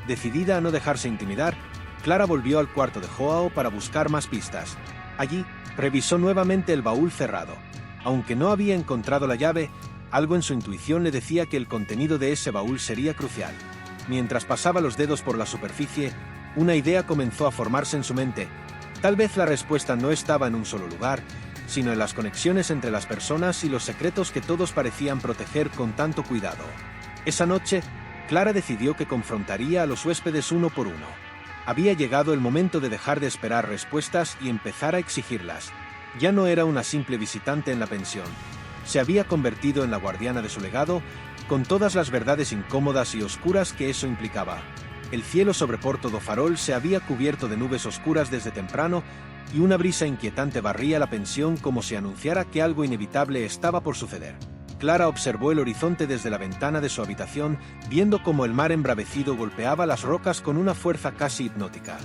Decidida a no dejarse intimidar, Clara volvió al cuarto de Joao para buscar más pistas. Allí, revisó nuevamente el baúl cerrado. Aunque no había encontrado la llave, algo en su intuición le decía que el contenido de ese baúl sería crucial. Mientras pasaba los dedos por la superficie, una idea comenzó a formarse en su mente. Tal vez la respuesta no estaba en un solo lugar, sino en las conexiones entre las personas y los secretos que todos parecían proteger con tanto cuidado. Esa noche, Clara decidió que confrontaría a los huéspedes uno por uno. Había llegado el momento de dejar de esperar respuestas y empezar a exigirlas. Ya no era una simple visitante en la pensión. Se había convertido en la guardiana de su legado, con todas las verdades incómodas y oscuras que eso implicaba. El cielo sobre Porto do Farol se había cubierto de nubes oscuras desde temprano, y una brisa inquietante barría la pensión como si anunciara que algo inevitable estaba por suceder. Clara observó el horizonte desde la ventana de su habitación, viendo cómo el mar embravecido golpeaba las rocas con una fuerza casi hipnótica.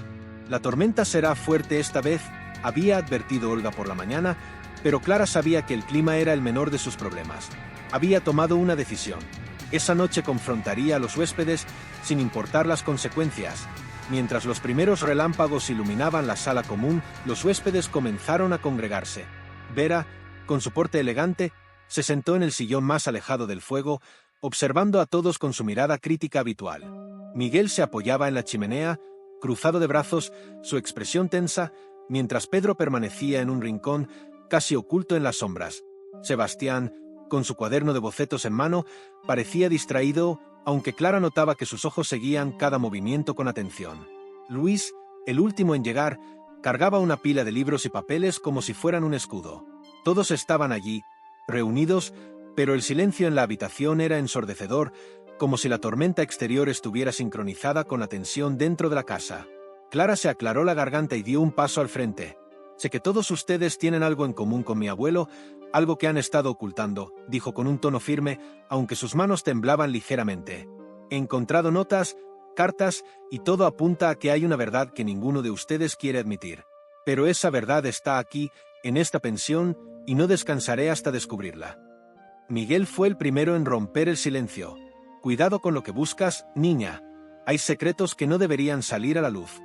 La tormenta será fuerte esta vez, había advertido Olga por la mañana, pero Clara sabía que el clima era el menor de sus problemas. Había tomado una decisión. Esa noche confrontaría a los huéspedes sin importar las consecuencias. Mientras los primeros relámpagos iluminaban la sala común, los huéspedes comenzaron a congregarse. Vera, con su porte elegante, se sentó en el sillón más alejado del fuego, observando a todos con su mirada crítica habitual. Miguel se apoyaba en la chimenea, cruzado de brazos, su expresión tensa, mientras Pedro permanecía en un rincón, casi oculto en las sombras. Sebastián, con su cuaderno de bocetos en mano, parecía distraído, aunque Clara notaba que sus ojos seguían cada movimiento con atención. Luis, el último en llegar, cargaba una pila de libros y papeles como si fueran un escudo. Todos estaban allí, reunidos, pero el silencio en la habitación era ensordecedor, como si la tormenta exterior estuviera sincronizada con la tensión dentro de la casa. Clara se aclaró la garganta y dio un paso al frente. Sé que todos ustedes tienen algo en común con mi abuelo, algo que han estado ocultando, dijo con un tono firme, aunque sus manos temblaban ligeramente. He encontrado notas, cartas, y todo apunta a que hay una verdad que ninguno de ustedes quiere admitir. Pero esa verdad está aquí, en esta pensión, y no descansaré hasta descubrirla. Miguel fue el primero en romper el silencio. Cuidado con lo que buscas, niña. Hay secretos que no deberían salir a la luz.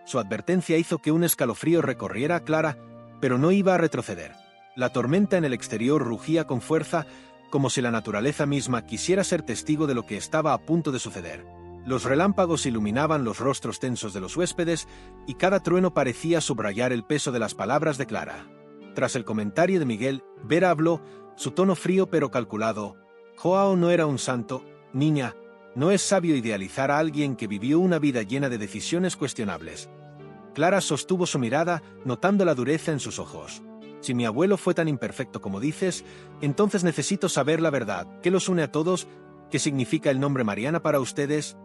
Su advertencia hizo que un escalofrío recorriera a Clara, pero no iba a retroceder. La tormenta en el exterior rugía con fuerza, como si la naturaleza misma quisiera ser testigo de lo que estaba a punto de suceder. Los relámpagos iluminaban los rostros tensos de los huéspedes, y cada trueno parecía subrayar el peso de las palabras de Clara. Tras el comentario de Miguel, Vera habló, su tono frío pero calculado. Joao no era un santo, niña. No es sabio idealizar a alguien que vivió una vida llena de decisiones cuestionables. Clara sostuvo su mirada, notando la dureza en sus ojos. Si mi abuelo fue tan imperfecto como dices, entonces necesito saber la verdad. ¿Qué los une a todos? ¿Qué significa el nombre Mariana para ustedes?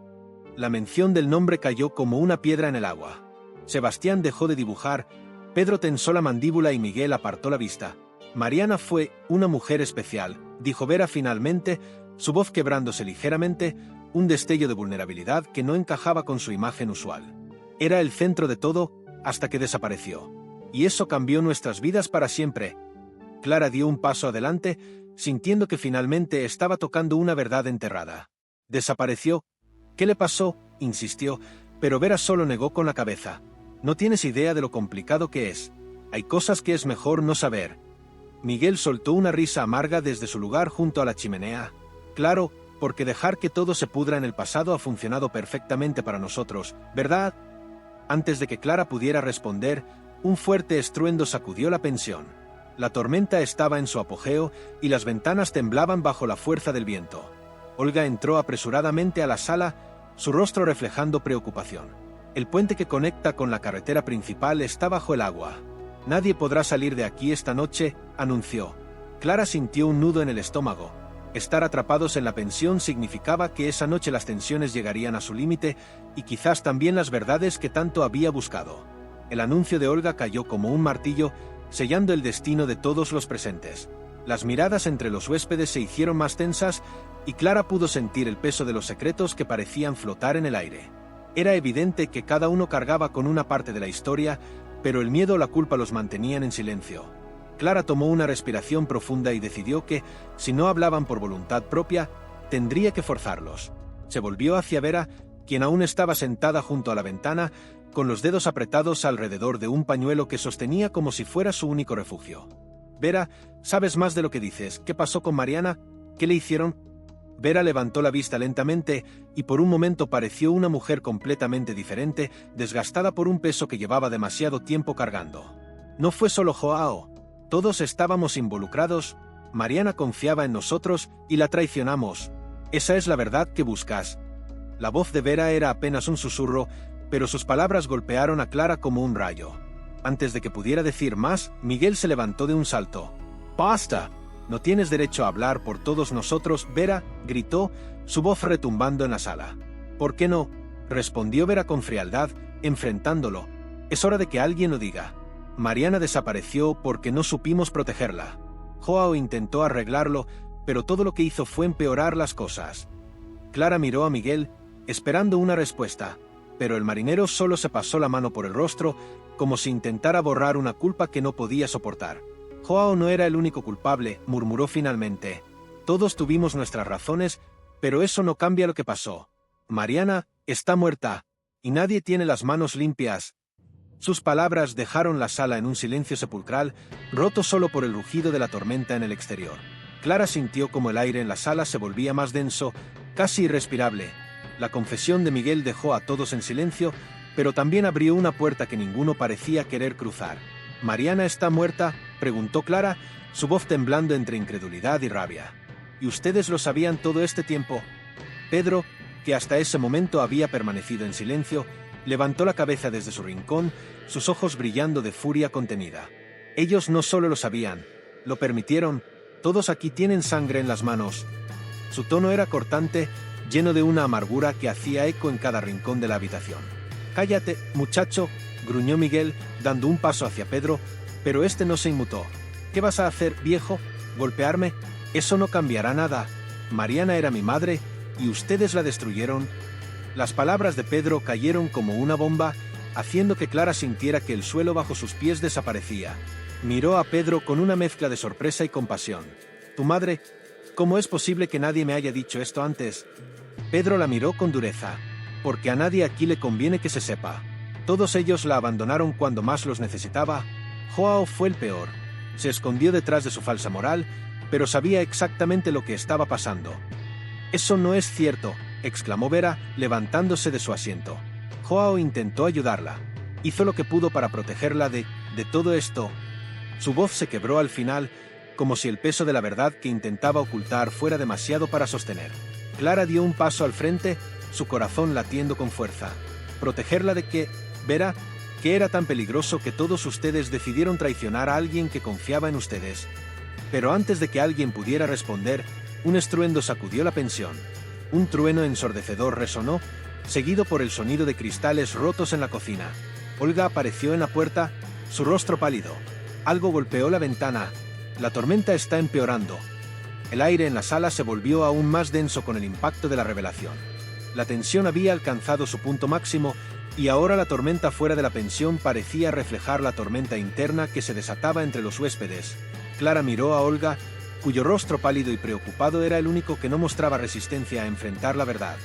La mención del nombre cayó como una piedra en el agua. Sebastián dejó de dibujar, Pedro tensó la mandíbula y Miguel apartó la vista. Mariana fue una mujer especial, dijo Vera finalmente, su voz quebrándose ligeramente, un destello de vulnerabilidad que no encajaba con su imagen usual. Era el centro de todo, hasta que desapareció. Y eso cambió nuestras vidas para siempre. Clara dio un paso adelante, sintiendo que finalmente estaba tocando una verdad enterrada. Desapareció. ¿Qué le pasó?, insistió, pero Vera solo negó con la cabeza. No tienes idea de lo complicado que es. Hay cosas que es mejor no saber. Miguel soltó una risa amarga desde su lugar junto a la chimenea. Claro, porque dejar que todo se pudra en el pasado ha funcionado perfectamente para nosotros, ¿verdad? Antes de que Clara pudiera responder, un fuerte estruendo sacudió la pensión. La tormenta estaba en su apogeo y las ventanas temblaban bajo la fuerza del viento. Olga entró apresuradamente a la sala, su rostro reflejando preocupación. El puente que conecta con la carretera principal está bajo el agua. Nadie podrá salir de aquí esta noche, anunció. Clara sintió un nudo en el estómago. Estar atrapados en la pensión significaba que esa noche las tensiones llegarían a su límite y quizás también las verdades que tanto había buscado. El anuncio de Olga cayó como un martillo, sellando el destino de todos los presentes. Las miradas entre los huéspedes se hicieron más tensas y Clara pudo sentir el peso de los secretos que parecían flotar en el aire. Era evidente que cada uno cargaba con una parte de la historia, pero el miedo o la culpa los mantenían en silencio. Clara tomó una respiración profunda y decidió que, si no hablaban por voluntad propia, tendría que forzarlos. Se volvió hacia Vera, quien aún estaba sentada junto a la ventana, con los dedos apretados alrededor de un pañuelo que sostenía como si fuera su único refugio. Vera, ¿sabes más de lo que dices? ¿Qué pasó con Mariana? ¿Qué le hicieron? Vera levantó la vista lentamente y por un momento pareció una mujer completamente diferente, desgastada por un peso que llevaba demasiado tiempo cargando. No fue solo Joao. Todos estábamos involucrados. Mariana confiaba en nosotros y la traicionamos. Esa es la verdad que buscas. La voz de Vera era apenas un susurro, pero sus palabras golpearon a Clara como un rayo. Antes de que pudiera decir más, Miguel se levantó de un salto. ¡Basta! No tienes derecho a hablar por todos nosotros, Vera, gritó, su voz retumbando en la sala. ¿Por qué no? respondió Vera con frialdad, enfrentándolo. Es hora de que alguien lo diga. Mariana desapareció porque no supimos protegerla. Joao intentó arreglarlo, pero todo lo que hizo fue empeorar las cosas. Clara miró a Miguel, esperando una respuesta, pero el marinero solo se pasó la mano por el rostro, como si intentara borrar una culpa que no podía soportar. Joao no era el único culpable, murmuró finalmente. Todos tuvimos nuestras razones, pero eso no cambia lo que pasó. Mariana está muerta, y nadie tiene las manos limpias. Sus palabras dejaron la sala en un silencio sepulcral, roto solo por el rugido de la tormenta en el exterior. Clara sintió como el aire en la sala se volvía más denso, casi irrespirable. La confesión de Miguel dejó a todos en silencio, pero también abrió una puerta que ninguno parecía querer cruzar. «¿Mariana está muerta?», preguntó Clara, su voz temblando entre incredulidad y rabia. «¿Y ustedes lo sabían todo este tiempo?». Pedro, que hasta ese momento había permanecido en silencio, levantó la cabeza desde su rincón, sus ojos brillando de furia contenida. «Ellos no solo lo sabían, lo permitieron. Todos aquí tienen sangre en las manos». Su tono era cortante, lleno de una amargura que hacía eco en cada rincón de la habitación. «Cállate, muchacho», gruñó Miguel, dando un paso hacia Pedro, pero este no se inmutó. «¿Qué vas a hacer, viejo? ¿Golpearme? Eso no cambiará nada. Mariana era mi madre, y ustedes la destruyeron». Las palabras de Pedro cayeron como una bomba, haciendo que Clara sintiera que el suelo bajo sus pies desaparecía. Miró a Pedro con una mezcla de sorpresa y compasión. «¿Tu madre? ¿Cómo es posible que nadie me haya dicho esto antes?». Pedro la miró con dureza. «Porque a nadie aquí le conviene que se sepa. Todos ellos la abandonaron cuando más los necesitaba. Joao fue el peor. Se escondió detrás de su falsa moral, pero sabía exactamente lo que estaba pasando». «Eso no es cierto», exclamó Vera, levantándose de su asiento. Joao intentó ayudarla. Hizo lo que pudo para protegerla de todo esto. Su voz se quebró al final, como si el peso de la verdad que intentaba ocultar fuera demasiado para sostener. Clara dio un paso al frente, su corazón latiendo con fuerza. ¿Protegerla de qué, Vera? ¿Qué era tan peligroso que todos ustedes decidieron traicionar a alguien que confiaba en ustedes? Pero antes de que alguien pudiera responder, un estruendo sacudió la pensión. Un trueno ensordecedor resonó, seguido por el sonido de cristales rotos en la cocina. Olga apareció en la puerta, su rostro pálido. Algo golpeó la ventana. La tormenta está empeorando. El aire en la sala se volvió aún más denso con el impacto de la revelación. La tensión había alcanzado su punto máximo, y ahora la tormenta fuera de la pensión parecía reflejar la tormenta interna que se desataba entre los huéspedes. Clara miró a Olga, cuyo rostro pálido y preocupado era el único que no mostraba resistencia a enfrentar la verdad.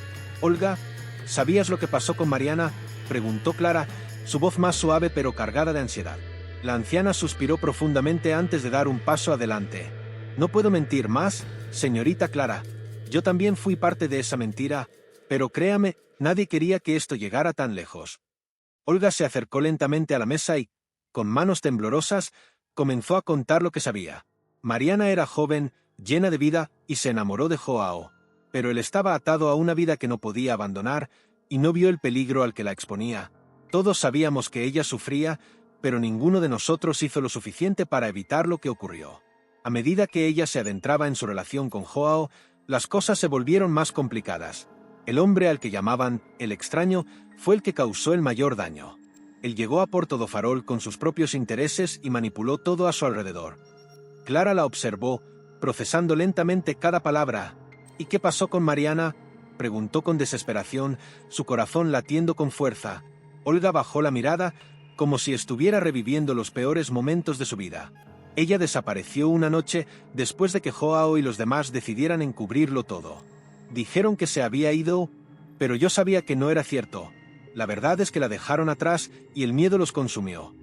«Olga, ¿sabías lo que pasó con Mariana?», preguntó Clara, su voz más suave pero cargada de ansiedad. La anciana suspiró profundamente antes de dar un paso adelante. «No puedo mentir más, señorita Clara. Yo también fui parte de esa mentira, pero créame, nadie quería que esto llegara tan lejos». Olga se acercó lentamente a la mesa y, con manos temblorosas, comenzó a contar lo que sabía. Mariana era joven, llena de vida, y se enamoró de Joao. Pero él estaba atado a una vida que no podía abandonar, y no vio el peligro al que la exponía. Todos sabíamos que ella sufría, pero ninguno de nosotros hizo lo suficiente para evitar lo que ocurrió. A medida que ella se adentraba en su relación con Joao, las cosas se volvieron más complicadas. El hombre al que llamaban el extraño fue el que causó el mayor daño. Él llegó a Porto do Farol con sus propios intereses y manipuló todo a su alrededor. Clara la observó, procesando lentamente cada palabra. «¿Y qué pasó con Mariana?», preguntó con desesperación, su corazón latiendo con fuerza. Olga bajó la mirada, como si estuviera reviviendo los peores momentos de su vida. Ella desapareció una noche después de que Joao y los demás decidieran encubrirlo todo. Dijeron que se había ido, pero yo sabía que no era cierto. La verdad es que la dejaron atrás y el miedo los consumió.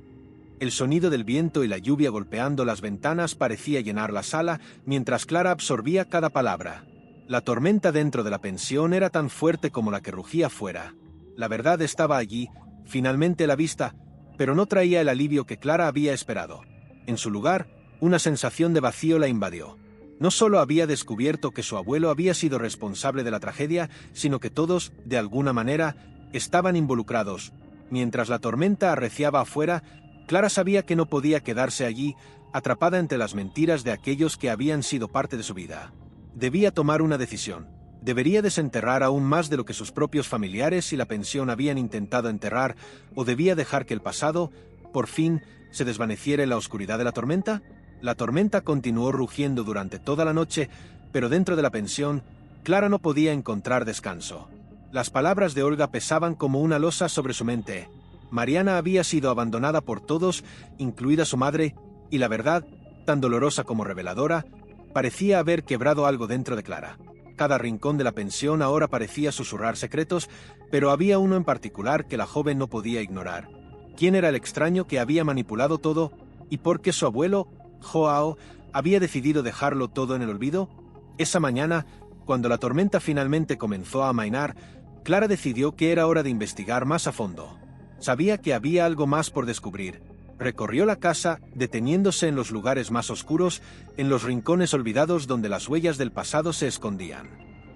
El sonido del viento y la lluvia golpeando las ventanas parecía llenar la sala mientras Clara absorbía cada palabra. La tormenta dentro de la pensión era tan fuerte como la que rugía fuera. La verdad estaba allí, finalmente a la vista, pero no traía el alivio que Clara había esperado. En su lugar, una sensación de vacío la invadió. No solo había descubierto que su abuelo había sido responsable de la tragedia, sino que todos, de alguna manera, estaban involucrados. Mientras la tormenta arreciaba afuera, Clara sabía que no podía quedarse allí, atrapada entre las mentiras de aquellos que habían sido parte de su vida. Debía tomar una decisión. ¿Debería desenterrar aún más de lo que sus propios familiares y la pensión habían intentado enterrar, o debía dejar que el pasado, por fin, se desvaneciera en la oscuridad de la tormenta? La tormenta continuó rugiendo durante toda la noche, pero dentro de la pensión, Clara no podía encontrar descanso. Las palabras de Olga pesaban como una losa sobre su mente. Mariana había sido abandonada por todos, incluida su madre, y la verdad, tan dolorosa como reveladora, parecía haber quebrado algo dentro de Clara. Cada rincón de la pensión ahora parecía susurrar secretos, pero había uno en particular que la joven no podía ignorar. ¿Quién era el extraño que había manipulado todo, y por qué su abuelo, Joao, había decidido dejarlo todo en el olvido? Esa mañana, cuando la tormenta finalmente comenzó a amainar, Clara decidió que era hora de investigar más a fondo. Sabía que había algo más por descubrir. Recorrió la casa, deteniéndose en los lugares más oscuros, en los rincones olvidados donde las huellas del pasado se escondían.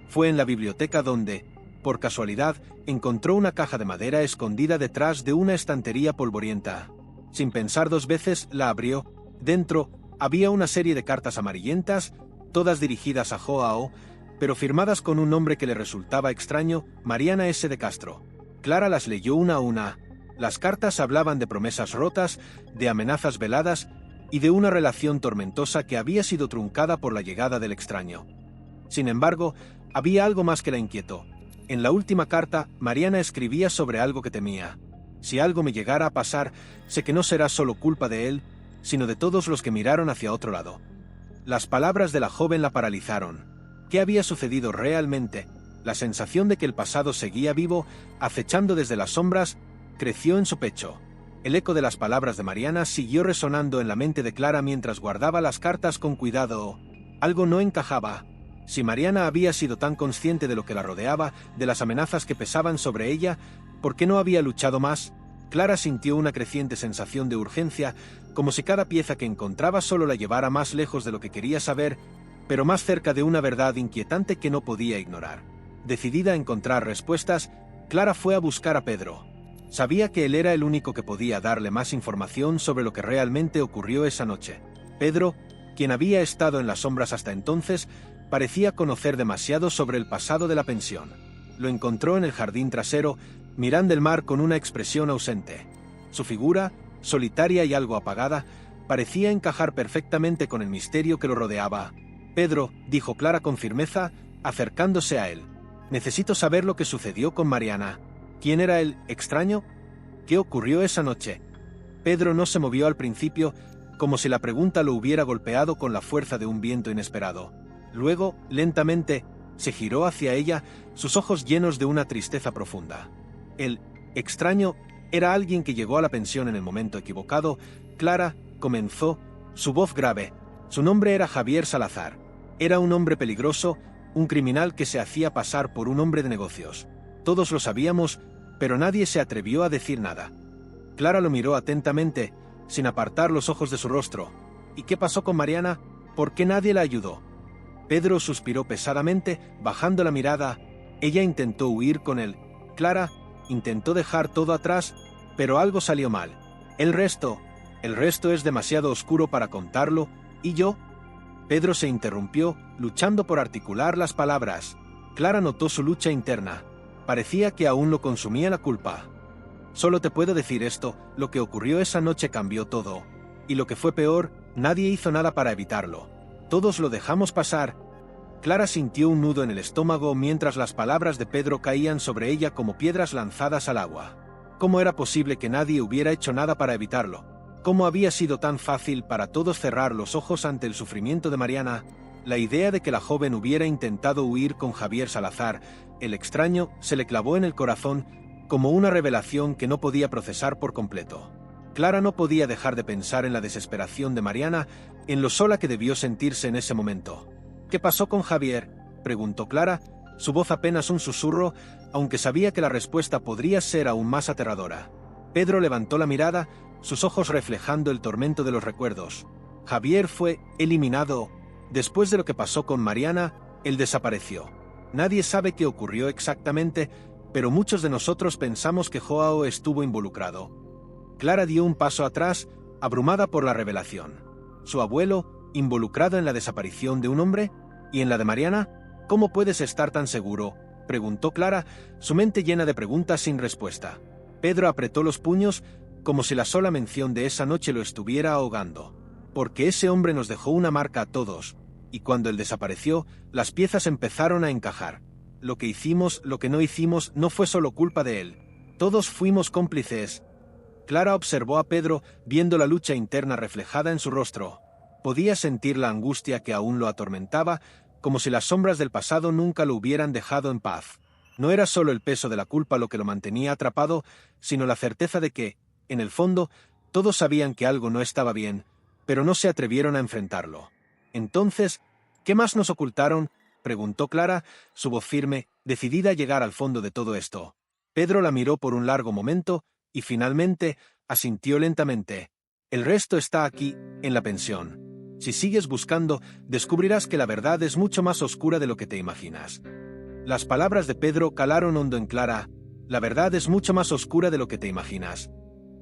Fue en la biblioteca donde, por casualidad, encontró una caja de madera escondida detrás de una estantería polvorienta. Sin pensar dos veces, la abrió. Dentro, había una serie de cartas amarillentas, todas dirigidas a Joao, pero firmadas con un nombre que le resultaba extraño, Mariana S. de Castro. Clara las leyó una a una. Las cartas hablaban de promesas rotas, de amenazas veladas y de una relación tormentosa que había sido truncada por la llegada del extraño. Sin embargo, había algo más que la inquietó. En la última carta, Mariana escribía sobre algo que temía. Si algo me llegara a pasar, sé que no será solo culpa de él, sino de todos los que miraron hacia otro lado. Las palabras de la joven la paralizaron. ¿Qué había sucedido realmente? La sensación de que el pasado seguía vivo, acechando desde las sombras, creció en su pecho. El eco de las palabras de Mariana siguió resonando en la mente de Clara mientras guardaba las cartas con cuidado. Algo no encajaba. Si Mariana había sido tan consciente de lo que la rodeaba, de las amenazas que pesaban sobre ella, ¿por qué no había luchado más? Clara sintió una creciente sensación de urgencia, como si cada pieza que encontraba solo la llevara más lejos de lo que quería saber, pero más cerca de una verdad inquietante que no podía ignorar. Decidida a encontrar respuestas, Clara fue a buscar a Pedro. Sabía que él era el único que podía darle más información sobre lo que realmente ocurrió esa noche. Pedro, quien había estado en las sombras hasta entonces, parecía conocer demasiado sobre el pasado de la pensión. Lo encontró en el jardín trasero, mirando el mar con una expresión ausente. Su figura, solitaria y algo apagada, parecía encajar perfectamente con el misterio que lo rodeaba. «Pedro», dijo Clara con firmeza, acercándose a él, «necesito saber lo que sucedió con Mariana. ¿Quién era el extraño? ¿Qué ocurrió esa noche?» Pedro no se movió al principio, como si la pregunta lo hubiera golpeado con la fuerza de un viento inesperado. Luego, lentamente, se giró hacia ella, sus ojos llenos de una tristeza profunda. El extraño era alguien que llegó a la pensión en el momento equivocado. Clara comenzó, su voz grave. Su nombre era Javier Salazar. Era un hombre peligroso, un criminal que se hacía pasar por un hombre de negocios. Todos lo sabíamos, pero nadie se atrevió a decir nada. Clara lo miró atentamente, sin apartar los ojos de su rostro. ¿Y qué pasó con Mariana? ¿Por qué nadie la ayudó? Pedro suspiró pesadamente, bajando la mirada. Ella intentó huir con él. Clara intentó dejar todo atrás, pero algo salió mal. El resto es demasiado oscuro para contarlo, ¿y yo? Pedro se interrumpió, luchando por articular las palabras. Clara notó su lucha interna. Parecía que aún lo consumía la culpa. Solo te puedo decir esto, lo que ocurrió esa noche cambió todo. Y lo que fue peor, nadie hizo nada para evitarlo. Todos lo dejamos pasar. Clara sintió un nudo en el estómago mientras las palabras de Pedro caían sobre ella como piedras lanzadas al agua. ¿Cómo era posible que nadie hubiera hecho nada para evitarlo? ¿Cómo había sido tan fácil para todos cerrar los ojos ante el sufrimiento de Mariana? La idea de que la joven hubiera intentado huir con Javier Salazar, el extraño, se le clavó en el corazón como una revelación que no podía procesar por completo. Clara no podía dejar de pensar en la desesperación de Mariana, en lo sola que debió sentirse en ese momento. «¿Qué pasó con Javier?», preguntó Clara, su voz apenas un susurro, aunque sabía que la respuesta podría ser aún más aterradora. Pedro levantó la mirada, sus ojos reflejando el tormento de los recuerdos. Javier fue eliminado. Después de lo que pasó con Mariana, él desapareció. Nadie sabe qué ocurrió exactamente, pero muchos de nosotros pensamos que Joao estuvo involucrado. Clara dio un paso atrás, abrumada por la revelación. ¿Su abuelo, involucrado en la desaparición de un hombre? ¿Y en la de Mariana? ¿Cómo puedes estar tan seguro?, preguntó Clara, su mente llena de preguntas sin respuesta. Pedro apretó los puños, como si la sola mención de esa noche lo estuviera ahogando. Porque ese hombre nos dejó una marca a todos, y cuando él desapareció, las piezas empezaron a encajar. Lo que hicimos, lo que no hicimos, no fue solo culpa de él. Todos fuimos cómplices. Clara observó a Pedro, viendo la lucha interna reflejada en su rostro. Podía sentir la angustia que aún lo atormentaba, como si las sombras del pasado nunca lo hubieran dejado en paz. No era solo el peso de la culpa lo que lo mantenía atrapado, sino la certeza de que, en el fondo, todos sabían que algo no estaba bien, pero no se atrevieron a enfrentarlo. Entonces, ¿qué más nos ocultaron?, preguntó Clara, su voz firme, decidida a llegar al fondo de todo esto. Pedro la miró por un largo momento, y finalmente, asintió lentamente. El resto está aquí, en la pensión. Si sigues buscando, descubrirás que la verdad es mucho más oscura de lo que te imaginas. Las palabras de Pedro calaron hondo en Clara. La verdad es mucho más oscura de lo que te imaginas.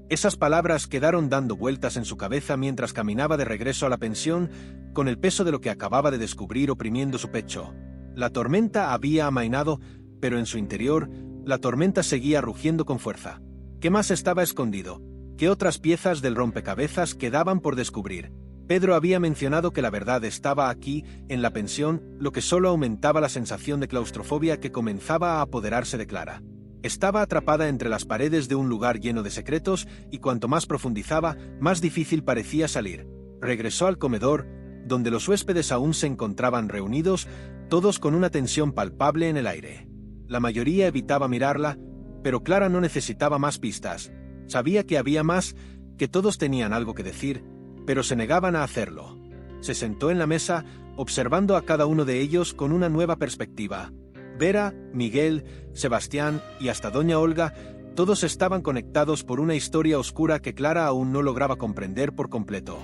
Esas palabras quedaron dando vueltas en su cabeza mientras caminaba de regreso a la pensión, con el peso de lo que acababa de descubrir oprimiendo su pecho. La tormenta había amainado, pero en su interior, la tormenta seguía rugiendo con fuerza. ¿Qué más estaba escondido? ¿Qué otras piezas del rompecabezas quedaban por descubrir? Pedro había mencionado que la verdad estaba aquí, en la pensión, lo que solo aumentaba la sensación de claustrofobia que comenzaba a apoderarse de Clara. Estaba atrapada entre las paredes de un lugar lleno de secretos, y cuanto más profundizaba, más difícil parecía salir. Regresó al comedor, donde los huéspedes aún se encontraban reunidos, todos con una tensión palpable en el aire. La mayoría evitaba mirarla, pero Clara no necesitaba más pistas. Sabía que había más, que todos tenían algo que decir, pero se negaban a hacerlo. Se sentó en la mesa, observando a cada uno de ellos con una nueva perspectiva. Vera, Miguel, Sebastián y hasta doña Olga, todos estaban conectados por una historia oscura que Clara aún no lograba comprender por completo.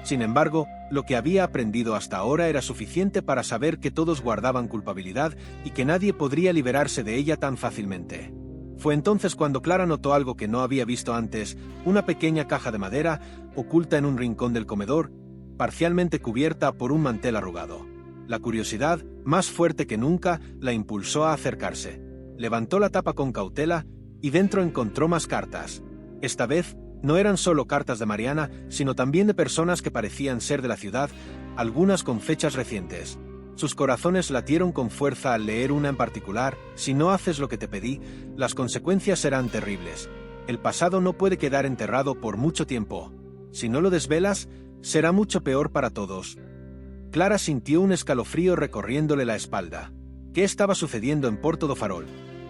Sin embargo, lo que había aprendido hasta ahora era suficiente para saber que todos guardaban culpabilidad y que nadie podría liberarse de ella tan fácilmente. Fue entonces cuando Clara notó algo que no había visto antes, una pequeña caja de madera, oculta en un rincón del comedor, parcialmente cubierta por un mantel arrugado. La curiosidad, más fuerte que nunca, la impulsó a acercarse. Levantó la tapa con cautela, y dentro encontró más cartas. Esta vez, no eran solo cartas de Mariana, sino también de personas que parecían ser de la ciudad, algunas con fechas recientes. Sus corazones latieron con fuerza al leer una en particular: si no haces lo que te pedí, las consecuencias serán terribles. El pasado no puede quedar enterrado por mucho tiempo. Si no lo desvelas, será mucho peor para todos. Clara sintió un escalofrío recorriéndole la espalda. ¿Qué estaba sucediendo en Porto do Farol?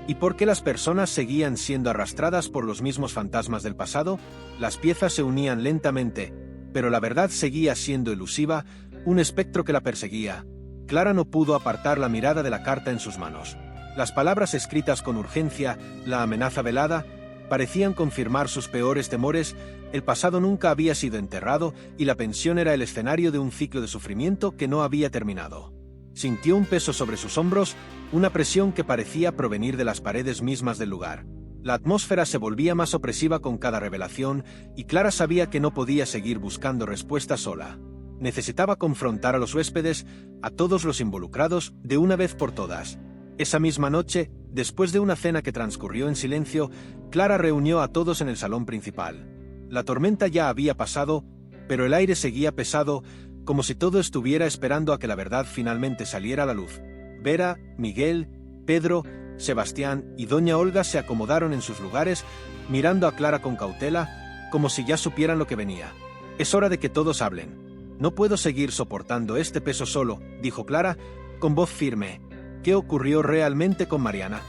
¿Y por qué las personas seguían siendo arrastradas por los mismos fantasmas del pasado? Las piezas se unían lentamente, pero la verdad seguía siendo elusiva, un espectro que la perseguía. Clara no pudo apartar la mirada de la carta en sus manos. Las palabras escritas con urgencia, la amenaza velada, parecían confirmar sus peores temores. El pasado nunca había sido enterrado y la pensión era el escenario de un ciclo de sufrimiento que no había terminado. Sintió un peso sobre sus hombros, una presión que parecía provenir de las paredes mismas del lugar. La atmósfera se volvía más opresiva con cada revelación, y Clara sabía que no podía seguir buscando respuestas sola. Necesitaba confrontar a los huéspedes, a todos los involucrados, de una vez por todas. Esa misma noche, después de una cena que transcurrió en silencio, Clara reunió a todos en el salón principal. La tormenta ya había pasado, pero el aire seguía pesado, como si todo estuviera esperando a que la verdad finalmente saliera a la luz. Vera, Miguel, Pedro, Sebastián y doña Olga se acomodaron en sus lugares, mirando a Clara con cautela, como si ya supieran lo que venía. «Es hora de que todos hablen. No puedo seguir soportando este peso solo», dijo Clara, con voz firme. «¿Qué ocurrió realmente con Mariana?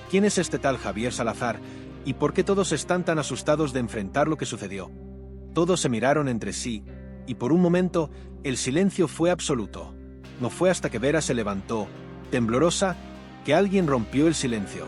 ¿Quién es este tal Javier Salazar? ¿Y por qué todos están tan asustados de enfrentar lo que sucedió?» Todos se miraron entre sí, y por un momento, el silencio fue absoluto. No fue hasta que Vera se levantó, temblorosa, que alguien rompió el silencio.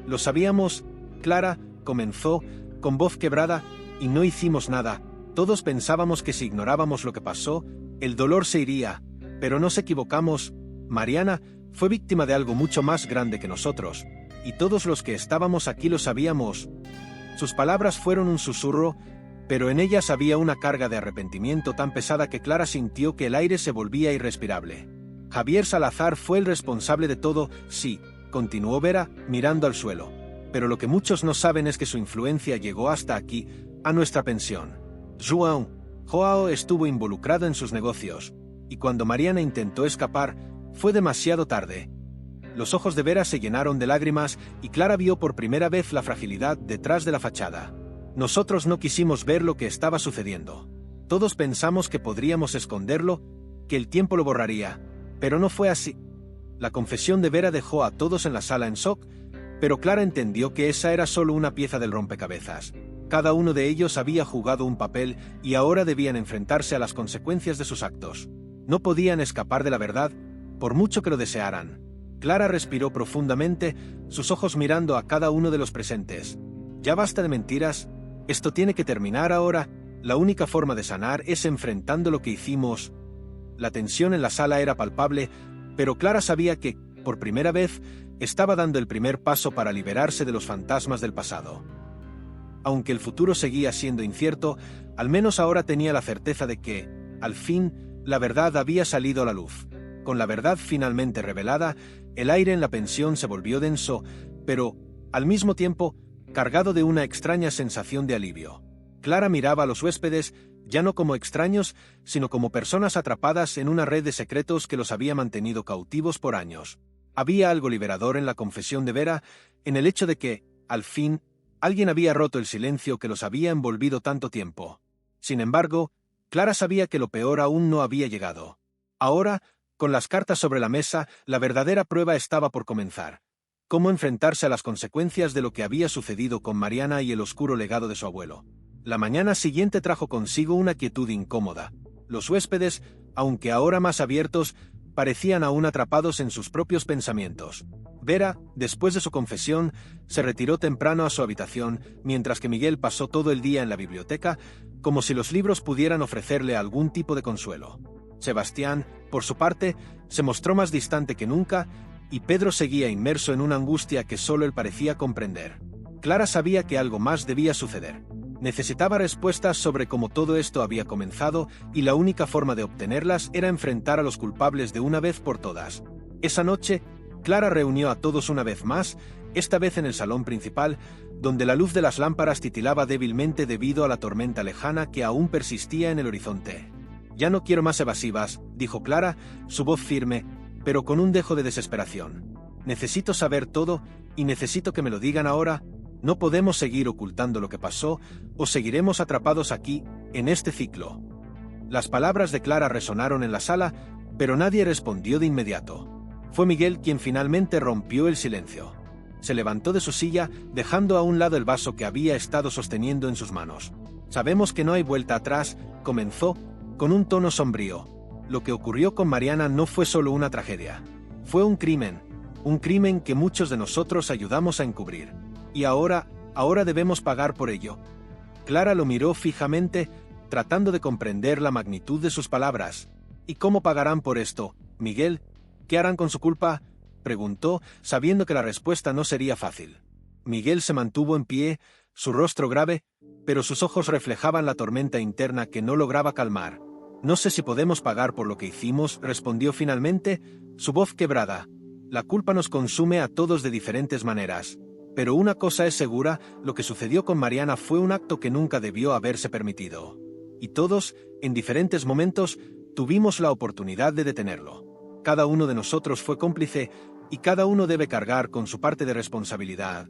«Lo sabíamos», Clara comenzó, con voz quebrada, «y no hicimos nada. Todos pensábamos que si ignorábamos lo que pasó, el dolor se iría, pero nos equivocamos. Mariana fue víctima de algo mucho más grande que nosotros, y todos los que estábamos aquí lo sabíamos». Sus palabras fueron un susurro, pero en ellas había una carga de arrepentimiento tan pesada que Clara sintió que el aire se volvía irrespirable. Javier Salazar fue el responsable de todo, sí, continuó Vera, mirando al suelo. Pero lo que muchos no saben es que su influencia llegó hasta aquí, a nuestra pensión. Joao estuvo involucrado en sus negocios, y cuando Mariana intentó escapar, fue demasiado tarde. Los ojos de Vera se llenaron de lágrimas y Clara vio por primera vez la fragilidad detrás de la fachada. Nosotros no quisimos ver lo que estaba sucediendo. Todos pensamos que podríamos esconderlo, que el tiempo lo borraría, pero no fue así. La confesión de Vera dejó a todos en la sala en shock, pero Clara entendió que esa era solo una pieza del rompecabezas. Cada uno de ellos había jugado un papel y ahora debían enfrentarse a las consecuencias de sus actos. No podían escapar de la verdad, por mucho que lo desearan. Clara respiró profundamente, sus ojos mirando a cada uno de los presentes. Ya basta de mentiras, esto tiene que terminar ahora, la única forma de sanar es enfrentando lo que hicimos. La tensión en la sala era palpable, pero Clara sabía que, por primera vez, estaba dando el primer paso para liberarse de los fantasmas del pasado. Aunque el futuro seguía siendo incierto, al menos ahora tenía la certeza de que, al fin, la verdad había salido a la luz. Con la verdad finalmente revelada, el aire en la pensión se volvió denso, pero, al mismo tiempo, cargado de una extraña sensación de alivio. Clara miraba a los huéspedes, ya no como extraños, sino como personas atrapadas en una red de secretos que los había mantenido cautivos por años. Había algo liberador en la confesión de Vera, en el hecho de que, al fin, alguien había roto el silencio que los había envolvido tanto tiempo. Sin embargo, Clara sabía que lo peor aún no había llegado. Ahora, con las cartas sobre la mesa, la verdadera prueba estaba por comenzar. Cómo enfrentarse a las consecuencias de lo que había sucedido con Mariana y el oscuro legado de su abuelo. La mañana siguiente trajo consigo una quietud incómoda. Los huéspedes, aunque ahora más abiertos, parecían aún atrapados en sus propios pensamientos. Vera, después de su confesión, se retiró temprano a su habitación, mientras que Miguel pasó todo el día en la biblioteca, como si los libros pudieran ofrecerle algún tipo de consuelo. Sebastián, por su parte, se mostró más distante que nunca, y Pedro seguía inmerso en una angustia que solo él parecía comprender. Clara sabía que algo más debía suceder. Necesitaba respuestas sobre cómo todo esto había comenzado, y la única forma de obtenerlas era enfrentar a los culpables de una vez por todas. Esa noche, Clara reunió a todos una vez más, esta vez en el salón principal, donde la luz de las lámparas titilaba débilmente debido a la tormenta lejana que aún persistía en el horizonte. «Ya no quiero más evasivas», dijo Clara, su voz firme, pero con un dejo de desesperación. «Necesito saber todo, y necesito que me lo digan ahora. No podemos seguir ocultando lo que pasó, o seguiremos atrapados aquí, en este ciclo». Las palabras de Clara resonaron en la sala, pero nadie respondió de inmediato. Fue Miguel quien finalmente rompió el silencio. Se levantó de su silla, dejando a un lado el vaso que había estado sosteniendo en sus manos. «Sabemos que no hay vuelta atrás», comenzó, con un tono sombrío. «Lo que ocurrió con Mariana no fue solo una tragedia. Fue un crimen que muchos de nosotros ayudamos a encubrir. Y ahora debemos pagar por ello». Clara lo miró fijamente, tratando de comprender la magnitud de sus palabras. «¿Y cómo pagarán por esto, Miguel? ¿Qué harán con su culpa?», preguntó, sabiendo que la respuesta no sería fácil. Miguel se mantuvo en pie, su rostro grave, pero sus ojos reflejaban la tormenta interna que no lograba calmar. «No sé si podemos pagar por lo que hicimos», respondió finalmente, su voz quebrada. «La culpa nos consume a todos de diferentes maneras. Pero una cosa es segura, lo que sucedió con Mariana fue un acto que nunca debió haberse permitido. Y todos, en diferentes momentos, tuvimos la oportunidad de detenerlo. Cada uno de nosotros fue cómplice, y cada uno debe cargar con su parte de responsabilidad».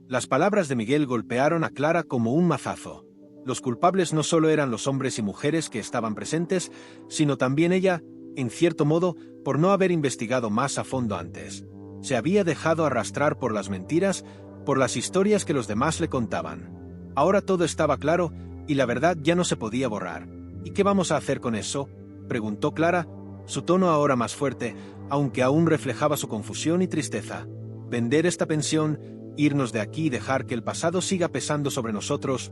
Las palabras de Miguel golpearon a Clara como un mazazo. Los culpables no solo eran los hombres y mujeres que estaban presentes, sino también ella, en cierto modo, por no haber investigado más a fondo antes. Se había dejado arrastrar por las mentiras, por las historias que los demás le contaban. Ahora todo estaba claro, y la verdad ya no se podía borrar. «¿Y qué vamos a hacer con eso?», preguntó Clara, su tono ahora más fuerte, aunque aún reflejaba su confusión y tristeza. «¿Vender esta pensión, irnos de aquí y dejar que el pasado siga pesando sobre nosotros?»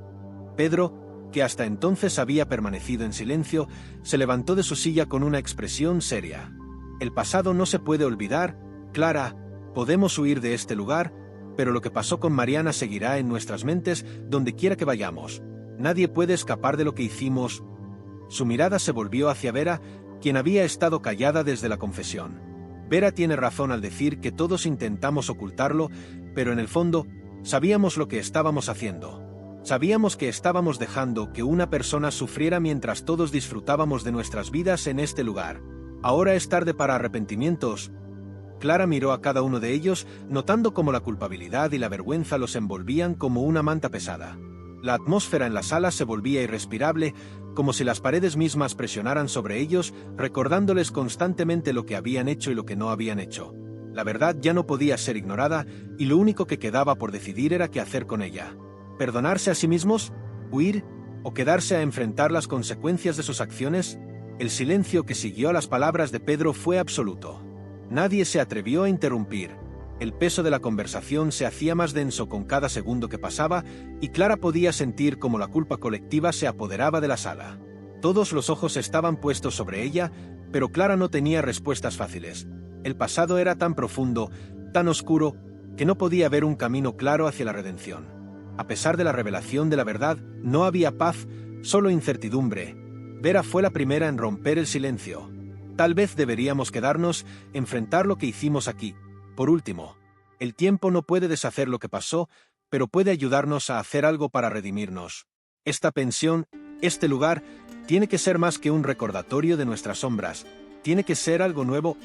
Pedro, que hasta entonces había permanecido en silencio, se levantó de su silla con una expresión seria. «El pasado no se puede olvidar, Clara. Podemos huir de este lugar, pero lo que pasó con Mariana seguirá en nuestras mentes donde quiera que vayamos. Nadie puede escapar de lo que hicimos». Su mirada se volvió hacia Vera, quien había estado callada desde la confesión. Vera tiene razón al decir que todos intentamos ocultarlo, pero en el fondo, sabíamos lo que estábamos haciendo. Sabíamos que estábamos dejando que una persona sufriera mientras todos disfrutábamos de nuestras vidas en este lugar. Ahora es tarde para arrepentimientos. Clara miró a cada uno de ellos, notando cómo la culpabilidad y la vergüenza los envolvían como una manta pesada. La atmósfera en la sala se volvía irrespirable, como si las paredes mismas presionaran sobre ellos, recordándoles constantemente lo que habían hecho y lo que no habían hecho. La verdad ya no podía ser ignorada, y lo único que quedaba por decidir era qué hacer con ella. ¿Perdonarse a sí mismos? ¿Huir? ¿O quedarse a enfrentar las consecuencias de sus acciones? El silencio que siguió a las palabras de Pedro fue absoluto. Nadie se atrevió a interrumpir. El peso de la conversación se hacía más denso con cada segundo que pasaba, y Clara podía sentir cómo la culpa colectiva se apoderaba de la sala. Todos los ojos estaban puestos sobre ella, pero Clara no tenía respuestas fáciles. El pasado era tan profundo, tan oscuro, que no podía ver un camino claro hacia la redención. A pesar de la revelación de la verdad, no había paz, solo incertidumbre. Vera fue la primera en romper el silencio. Tal vez deberíamos quedarnos, enfrentar lo que hicimos aquí. Por último, el tiempo no puede deshacer lo que pasó, pero puede ayudarnos a hacer algo para redimirnos. Esta pensión, este lugar, tiene que ser más que un recordatorio de nuestras sombras. Tiene que ser algo nuevo.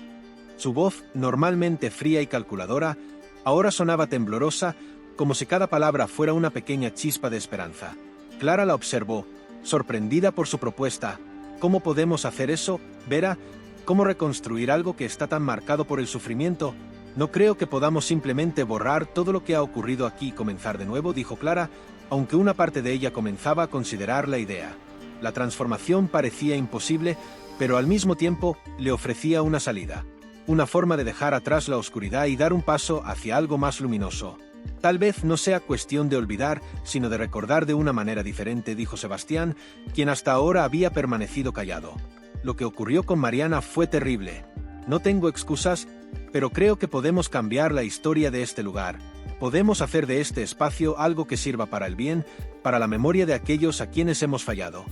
Su voz, normalmente fría y calculadora, ahora sonaba temblorosa, como si cada palabra fuera una pequeña chispa de esperanza. Clara la observó, sorprendida por su propuesta. ¿Cómo podemos hacer eso, Vera? ¿Cómo reconstruir algo que está tan marcado por el sufrimiento? No creo que podamos simplemente borrar todo lo que ha ocurrido aquí y comenzar de nuevo, dijo Clara, aunque una parte de ella comenzaba a considerar la idea. La transformación parecía imposible, pero al mismo tiempo le ofrecía una salida. Una forma de dejar atrás la oscuridad y dar un paso hacia algo más luminoso. Tal vez no sea cuestión de olvidar, sino de recordar de una manera diferente, dijo Sebastián, quien hasta ahora había permanecido callado. Lo que ocurrió con Mariana fue terrible. No tengo excusas, pero creo que podemos cambiar la historia de este lugar. Podemos hacer de este espacio algo que sirva para el bien, para la memoria de aquellos a quienes hemos fallado.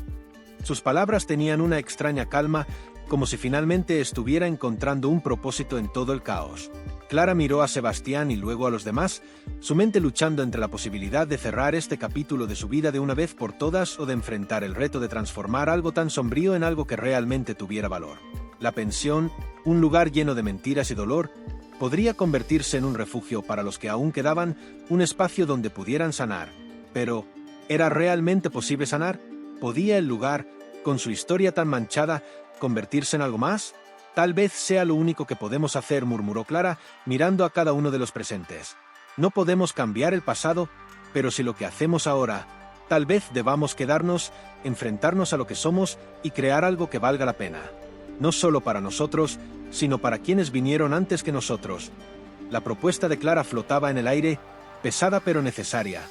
Sus palabras tenían una extraña calma, como si finalmente estuviera encontrando un propósito en todo el caos. Clara miró a Sebastián y luego a los demás, su mente luchando entre la posibilidad de cerrar este capítulo de su vida de una vez por todas o de enfrentar el reto de transformar algo tan sombrío en algo que realmente tuviera valor. La pensión, un lugar lleno de mentiras y dolor, podría convertirse en un refugio para los que aún quedaban, un espacio donde pudieran sanar. Pero, ¿era realmente posible sanar? ¿Podía el lugar, con su historia tan manchada, convertirse en algo más? Tal vez sea lo único que podemos hacer, murmuró Clara, mirando a cada uno de los presentes. No podemos cambiar el pasado, pero si lo que hacemos ahora, tal vez debamos quedarnos, enfrentarnos a lo que somos y crear algo que valga la pena. No solo para nosotros, sino para quienes vinieron antes que nosotros. La propuesta de Clara flotaba en el aire, pesada pero necesaria.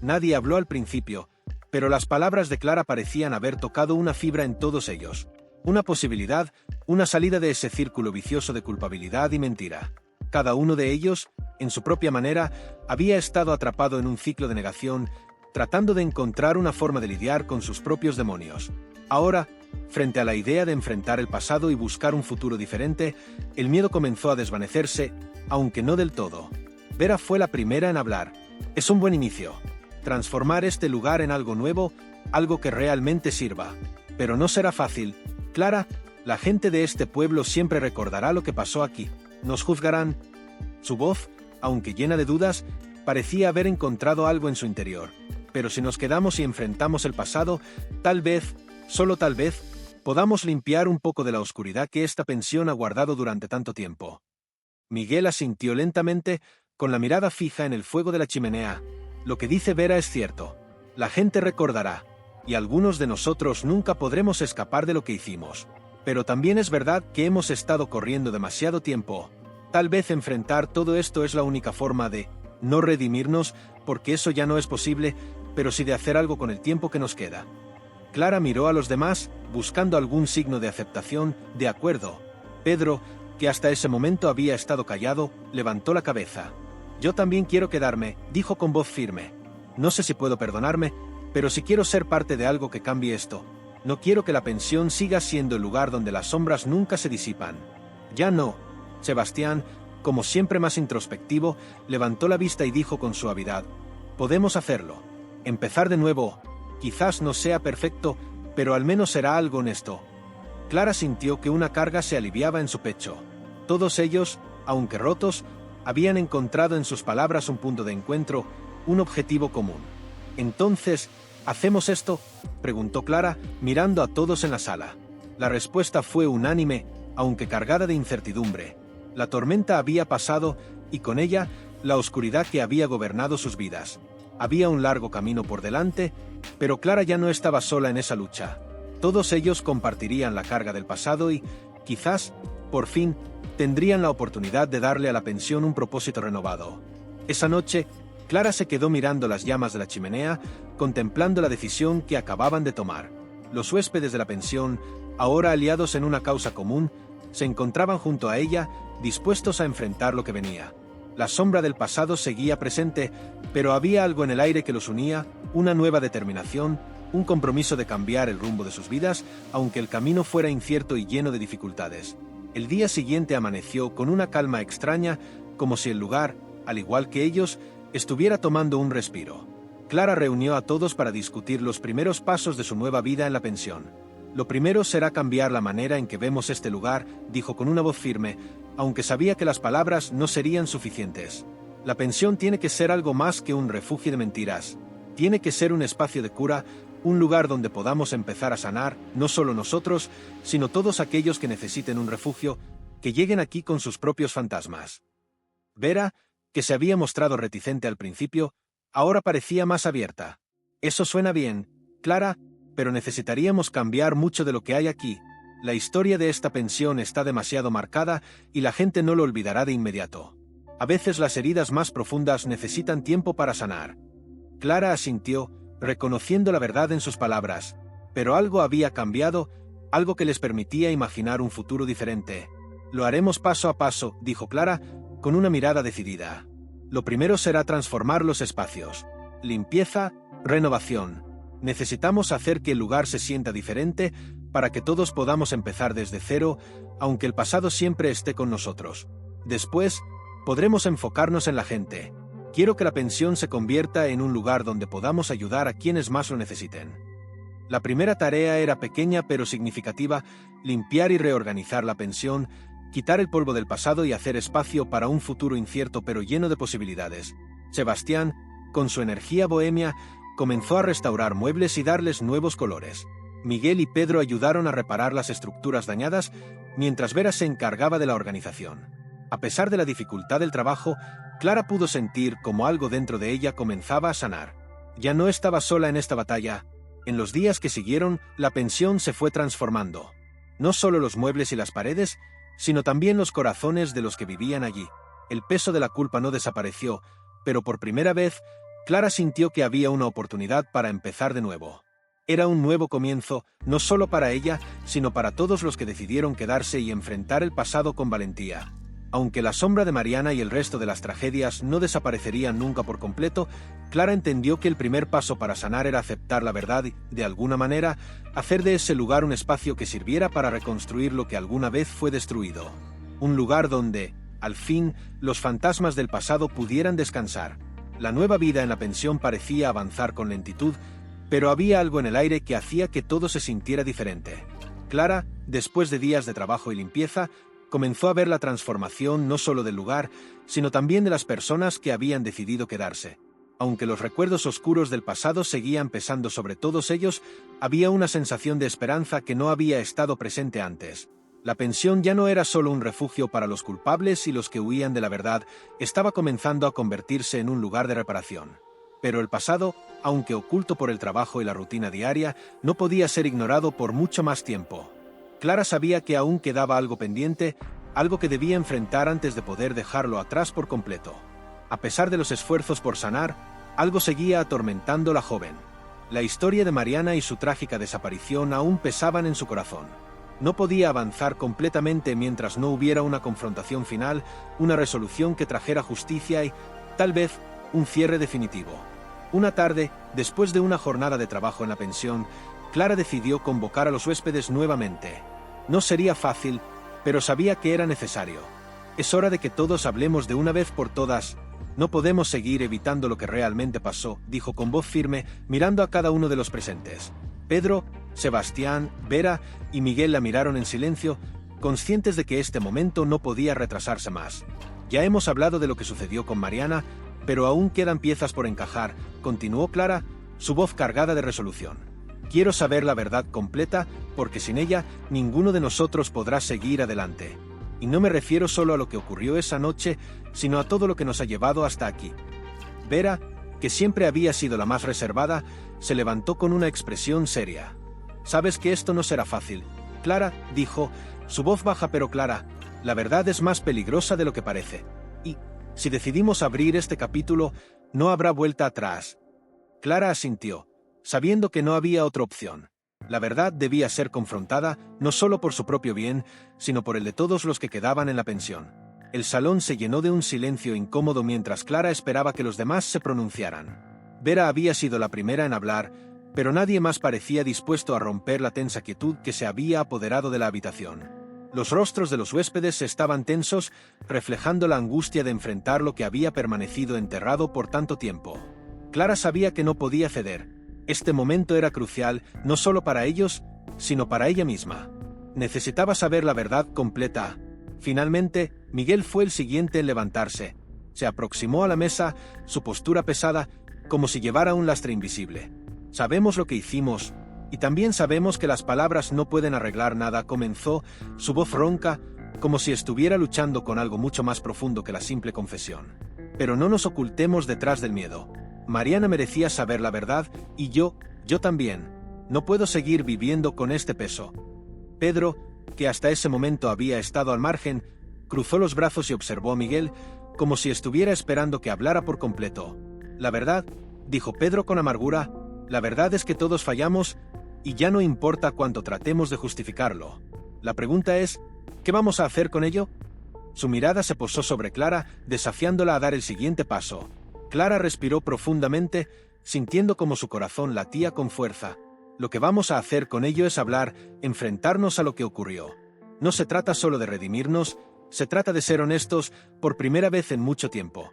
Nadie habló al principio, pero las palabras de Clara parecían haber tocado una fibra en todos ellos. Una posibilidad, una salida de ese círculo vicioso de culpabilidad y mentira. Cada uno de ellos, en su propia manera, había estado atrapado en un ciclo de negación, tratando de encontrar una forma de lidiar con sus propios demonios. Ahora, frente a la idea de enfrentar el pasado y buscar un futuro diferente, el miedo comenzó a desvanecerse, aunque no del todo. Vera fue la primera en hablar. Es un buen inicio. Transformar este lugar en algo nuevo, algo que realmente sirva. Pero no será fácil. Clara, la gente de este pueblo siempre recordará lo que pasó aquí. Nos juzgarán. Su voz, aunque llena de dudas, parecía haber encontrado algo en su interior. Pero si nos quedamos y enfrentamos el pasado, tal vez, solo tal vez, podamos limpiar un poco de la oscuridad que esta pensión ha guardado durante tanto tiempo. Miguel asintió lentamente, con la mirada fija en el fuego de la chimenea. Lo que dice Vera es cierto. La gente recordará. Y algunos de nosotros nunca podremos escapar de lo que hicimos. Pero también es verdad que hemos estado corriendo demasiado tiempo. Tal vez enfrentar todo esto es la única forma de no redimirnos, porque eso ya no es posible, pero sí de hacer algo con el tiempo que nos queda. Clara miró a los demás, buscando algún signo de aceptación, de acuerdo. Pedro, que hasta ese momento había estado callado, levantó la cabeza. Yo también quiero quedarme, dijo con voz firme. No sé si puedo perdonarme, pero si quiero ser parte de algo que cambie esto. No quiero que la pensión siga siendo el lugar donde las sombras nunca se disipan. Ya no. Sebastián, como siempre más introspectivo, levantó la vista y dijo con suavidad: podemos hacerlo. Empezar de nuevo. Quizás no sea perfecto, pero al menos será algo honesto. Clara sintió que una carga se aliviaba en su pecho. Todos ellos, aunque rotos, habían encontrado en sus palabras un punto de encuentro, un objetivo común. Entonces, ¿hacemos esto?, preguntó Clara, mirando a todos en la sala. La respuesta fue unánime, aunque cargada de incertidumbre. La tormenta había pasado, y con ella, la oscuridad que había gobernado sus vidas. Había un largo camino por delante, pero Clara ya no estaba sola en esa lucha. Todos ellos compartirían la carga del pasado y, quizás, por fin, tendrían la oportunidad de darle a la pensión un propósito renovado. Esa noche, Clara se quedó mirando las llamas de la chimenea, contemplando la decisión que acababan de tomar. Los huéspedes de la pensión, ahora aliados en una causa común, se encontraban junto a ella, dispuestos a enfrentar lo que venía. La sombra del pasado seguía presente, pero había algo en el aire que los unía, una nueva determinación, un compromiso de cambiar el rumbo de sus vidas, aunque el camino fuera incierto y lleno de dificultades. El día siguiente amaneció con una calma extraña, como si el lugar, al igual que ellos, estuviera tomando un respiro. Clara reunió a todos para discutir los primeros pasos de su nueva vida en la pensión. Lo primero será cambiar la manera en que vemos este lugar, dijo con una voz firme, aunque sabía que las palabras no serían suficientes. La pensión tiene que ser algo más que un refugio de mentiras. Tiene que ser un espacio de cura, un lugar donde podamos empezar a sanar, no solo nosotros, sino todos aquellos que necesiten un refugio, que lleguen aquí con sus propios fantasmas. Vera, que se había mostrado reticente al principio, ahora parecía más abierta. Eso suena bien, Clara, pero necesitaríamos cambiar mucho de lo que hay aquí. La historia de esta pensión está demasiado marcada y la gente no lo olvidará de inmediato. A veces las heridas más profundas necesitan tiempo para sanar. Clara asintió, reconociendo la verdad en sus palabras, pero algo había cambiado, algo que les permitía imaginar un futuro diferente. Lo haremos paso a paso, dijo Clara, con una mirada decidida. Lo primero será transformar los espacios. Limpieza, renovación. Necesitamos hacer que el lugar se sienta diferente para que todos podamos empezar desde cero, aunque el pasado siempre esté con nosotros. Después, podremos enfocarnos en la gente. Quiero que la pensión se convierta en un lugar donde podamos ayudar a quienes más lo necesiten. La primera tarea era pequeña pero significativa: limpiar y reorganizar la pensión, quitar el polvo del pasado y hacer espacio para un futuro incierto pero lleno de posibilidades. Sebastián, con su energía bohemia, comenzó a restaurar muebles y darles nuevos colores. Miguel y Pedro ayudaron a reparar las estructuras dañadas, mientras Vera se encargaba de la organización. A pesar de la dificultad del trabajo, Clara pudo sentir como algo dentro de ella comenzaba a sanar. Ya no estaba sola en esta batalla. En los días que siguieron, la pensión se fue transformando. No solo los muebles y las paredes, sino también los corazones de los que vivían allí. El peso de la culpa no desapareció, pero por primera vez, Clara sintió que había una oportunidad para empezar de nuevo. Era un nuevo comienzo, no solo para ella, sino para todos los que decidieron quedarse y enfrentar el pasado con valentía. Aunque la sombra de Mariana y el resto de las tragedias no desaparecerían nunca por completo, Clara entendió que el primer paso para sanar era aceptar la verdad y, de alguna manera, hacer de ese lugar un espacio que sirviera para reconstruir lo que alguna vez fue destruido. Un lugar donde, al fin, los fantasmas del pasado pudieran descansar. La nueva vida en la pensión parecía avanzar con lentitud, pero había algo en el aire que hacía que todo se sintiera diferente. Clara, después de días de trabajo y limpieza, comenzó a ver la transformación no solo del lugar, sino también de las personas que habían decidido quedarse. Aunque los recuerdos oscuros del pasado seguían pesando sobre todos ellos, había una sensación de esperanza que no había estado presente antes. La pensión ya no era solo un refugio para los culpables y los que huían de la verdad, estaba comenzando a convertirse en un lugar de reparación. Pero el pasado, aunque oculto por el trabajo y la rutina diaria, no podía ser ignorado por mucho más tiempo. Clara sabía que aún quedaba algo pendiente, algo que debía enfrentar antes de poder dejarlo atrás por completo. A pesar de los esfuerzos por sanar, algo seguía atormentando a la joven. La historia de Mariana y su trágica desaparición aún pesaban en su corazón. No podía avanzar completamente mientras no hubiera una confrontación final, una resolución que trajera justicia y, tal vez, un cierre definitivo. Una tarde, después de una jornada de trabajo en la pensión, Clara decidió convocar a los huéspedes nuevamente. No sería fácil, pero sabía que era necesario. Es hora de que todos hablemos de una vez por todas. No podemos seguir evitando lo que realmente pasó, dijo con voz firme, mirando a cada uno de los presentes. Pedro, Sebastián, Vera y Miguel la miraron en silencio, conscientes de que este momento no podía retrasarse más. Ya hemos hablado de lo que sucedió con Mariana, pero aún quedan piezas por encajar, continuó Clara, su voz cargada de resolución. Quiero saber la verdad completa, porque sin ella, ninguno de nosotros podrá seguir adelante. Y no me refiero solo a lo que ocurrió esa noche, sino a todo lo que nos ha llevado hasta aquí. Vera, que siempre había sido la más reservada, se levantó con una expresión seria. Sabes que esto no será fácil. Clara, dijo, su voz baja pero clara, la verdad es más peligrosa de lo que parece. Y, si decidimos abrir este capítulo, no habrá vuelta atrás. Clara asintió, sabiendo que no había otra opción. La verdad debía ser confrontada, no solo por su propio bien, sino por el de todos los que quedaban en la pensión. El salón se llenó de un silencio incómodo mientras Clara esperaba que los demás se pronunciaran. Vera había sido la primera en hablar, pero nadie más parecía dispuesto a romper la tensa quietud que se había apoderado de la habitación. Los rostros de los huéspedes estaban tensos, reflejando la angustia de enfrentar lo que había permanecido enterrado por tanto tiempo. Clara sabía que no podía ceder. Este momento era crucial, no solo para ellos, sino para ella misma. Necesitaba saber la verdad completa. Finalmente, Miguel fue el siguiente en levantarse. Se aproximó a la mesa, su postura pesada, como si llevara un lastre invisible. Sabemos lo que hicimos, y también sabemos que las palabras no pueden arreglar nada, comenzó, su voz ronca, como si estuviera luchando con algo mucho más profundo que la simple confesión. Pero no nos ocultemos detrás del miedo. Mariana merecía saber la verdad, y yo también. No puedo seguir viviendo con este peso. Pedro, que hasta ese momento había estado al margen, cruzó los brazos y observó a Miguel, como si estuviera esperando que hablara por completo. La verdad, dijo Pedro con amargura, la verdad es que todos fallamos, y ya no importa cuánto tratemos de justificarlo. La pregunta es, ¿qué vamos a hacer con ello? Su mirada se posó sobre Clara, desafiándola a dar el siguiente paso. Clara respiró profundamente, sintiendo como su corazón latía con fuerza. Lo que vamos a hacer con ello es hablar, enfrentarnos a lo que ocurrió. No se trata solo de redimirnos, se trata de ser honestos por primera vez en mucho tiempo.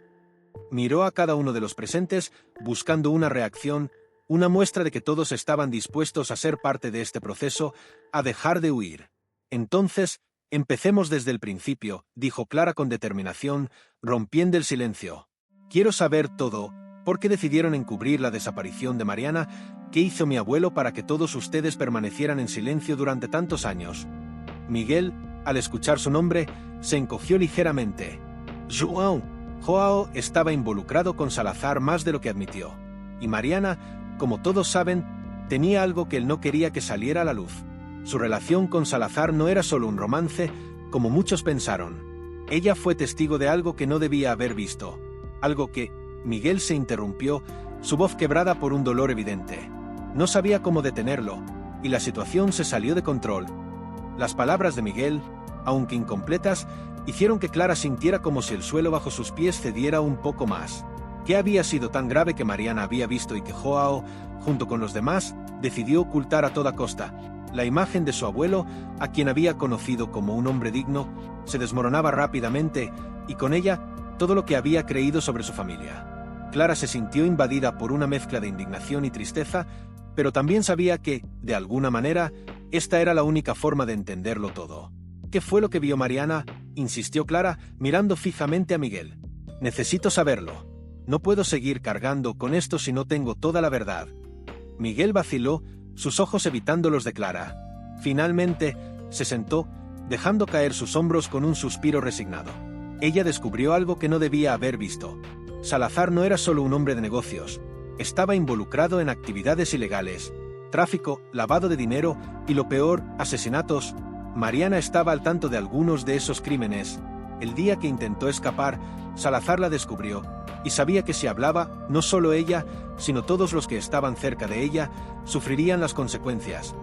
Miró a cada uno de los presentes, buscando una reacción, una muestra de que todos estaban dispuestos a ser parte de este proceso, a dejar de huir. Entonces, empecemos desde el principio, dijo Clara con determinación, rompiendo el silencio. Quiero saber todo, ¿por qué decidieron encubrir la desaparición de Mariana? ¿Qué hizo mi abuelo para que todos ustedes permanecieran en silencio durante tantos años? Miguel, al escuchar su nombre, se encogió ligeramente. Joao estaba involucrado con Salazar más de lo que admitió. Y Mariana, como todos saben, tenía algo que él no quería que saliera a la luz. Su relación con Salazar no era solo un romance, como muchos pensaron. Ella fue testigo de algo que no debía haber visto. Algo que, Miguel se interrumpió, su voz quebrada por un dolor evidente. No sabía cómo detenerlo, y la situación se salió de control. Las palabras de Miguel, aunque incompletas, hicieron que Clara sintiera como si el suelo bajo sus pies cediera un poco más. ¿Qué había sido tan grave que Mariana había visto y que Joao, junto con los demás, decidió ocultar a toda costa? La imagen de su abuelo, a quien había conocido como un hombre digno, se desmoronaba rápidamente, y con ella, todo lo que había creído sobre su familia. Clara se sintió invadida por una mezcla de indignación y tristeza, pero también sabía que, de alguna manera, esta era la única forma de entenderlo todo. ¿Qué fue lo que vio Mariana?, insistió Clara, mirando fijamente a Miguel. Necesito saberlo. No puedo seguir cargando con esto si no tengo toda la verdad. Miguel vaciló, sus ojos evitando los de Clara. Finalmente, se sentó, dejando caer sus hombros con un suspiro resignado. Ella descubrió algo que no debía haber visto. Salazar no era solo un hombre de negocios. Estaba involucrado en actividades ilegales, tráfico, lavado de dinero y, lo peor, asesinatos. Mariana estaba al tanto de algunos de esos crímenes. El día que intentó escapar, Salazar la descubrió, y sabía que si hablaba, no solo ella, sino todos los que estaban cerca de ella, sufrirían las consecuencias.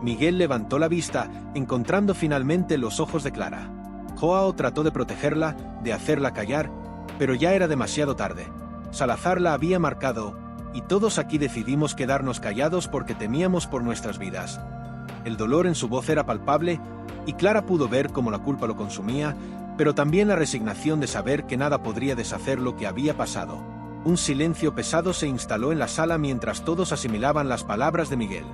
Miguel levantó la vista, encontrando finalmente los ojos de Clara. Joao trató de protegerla, de hacerla callar, pero ya era demasiado tarde. Salazar la había marcado, y todos aquí decidimos quedarnos callados porque temíamos por nuestras vidas. El dolor en su voz era palpable, y Clara pudo ver cómo la culpa lo consumía, pero también la resignación de saber que nada podría deshacer lo que había pasado. Un silencio pesado se instaló en la sala mientras todos asimilaban las palabras de Miguel.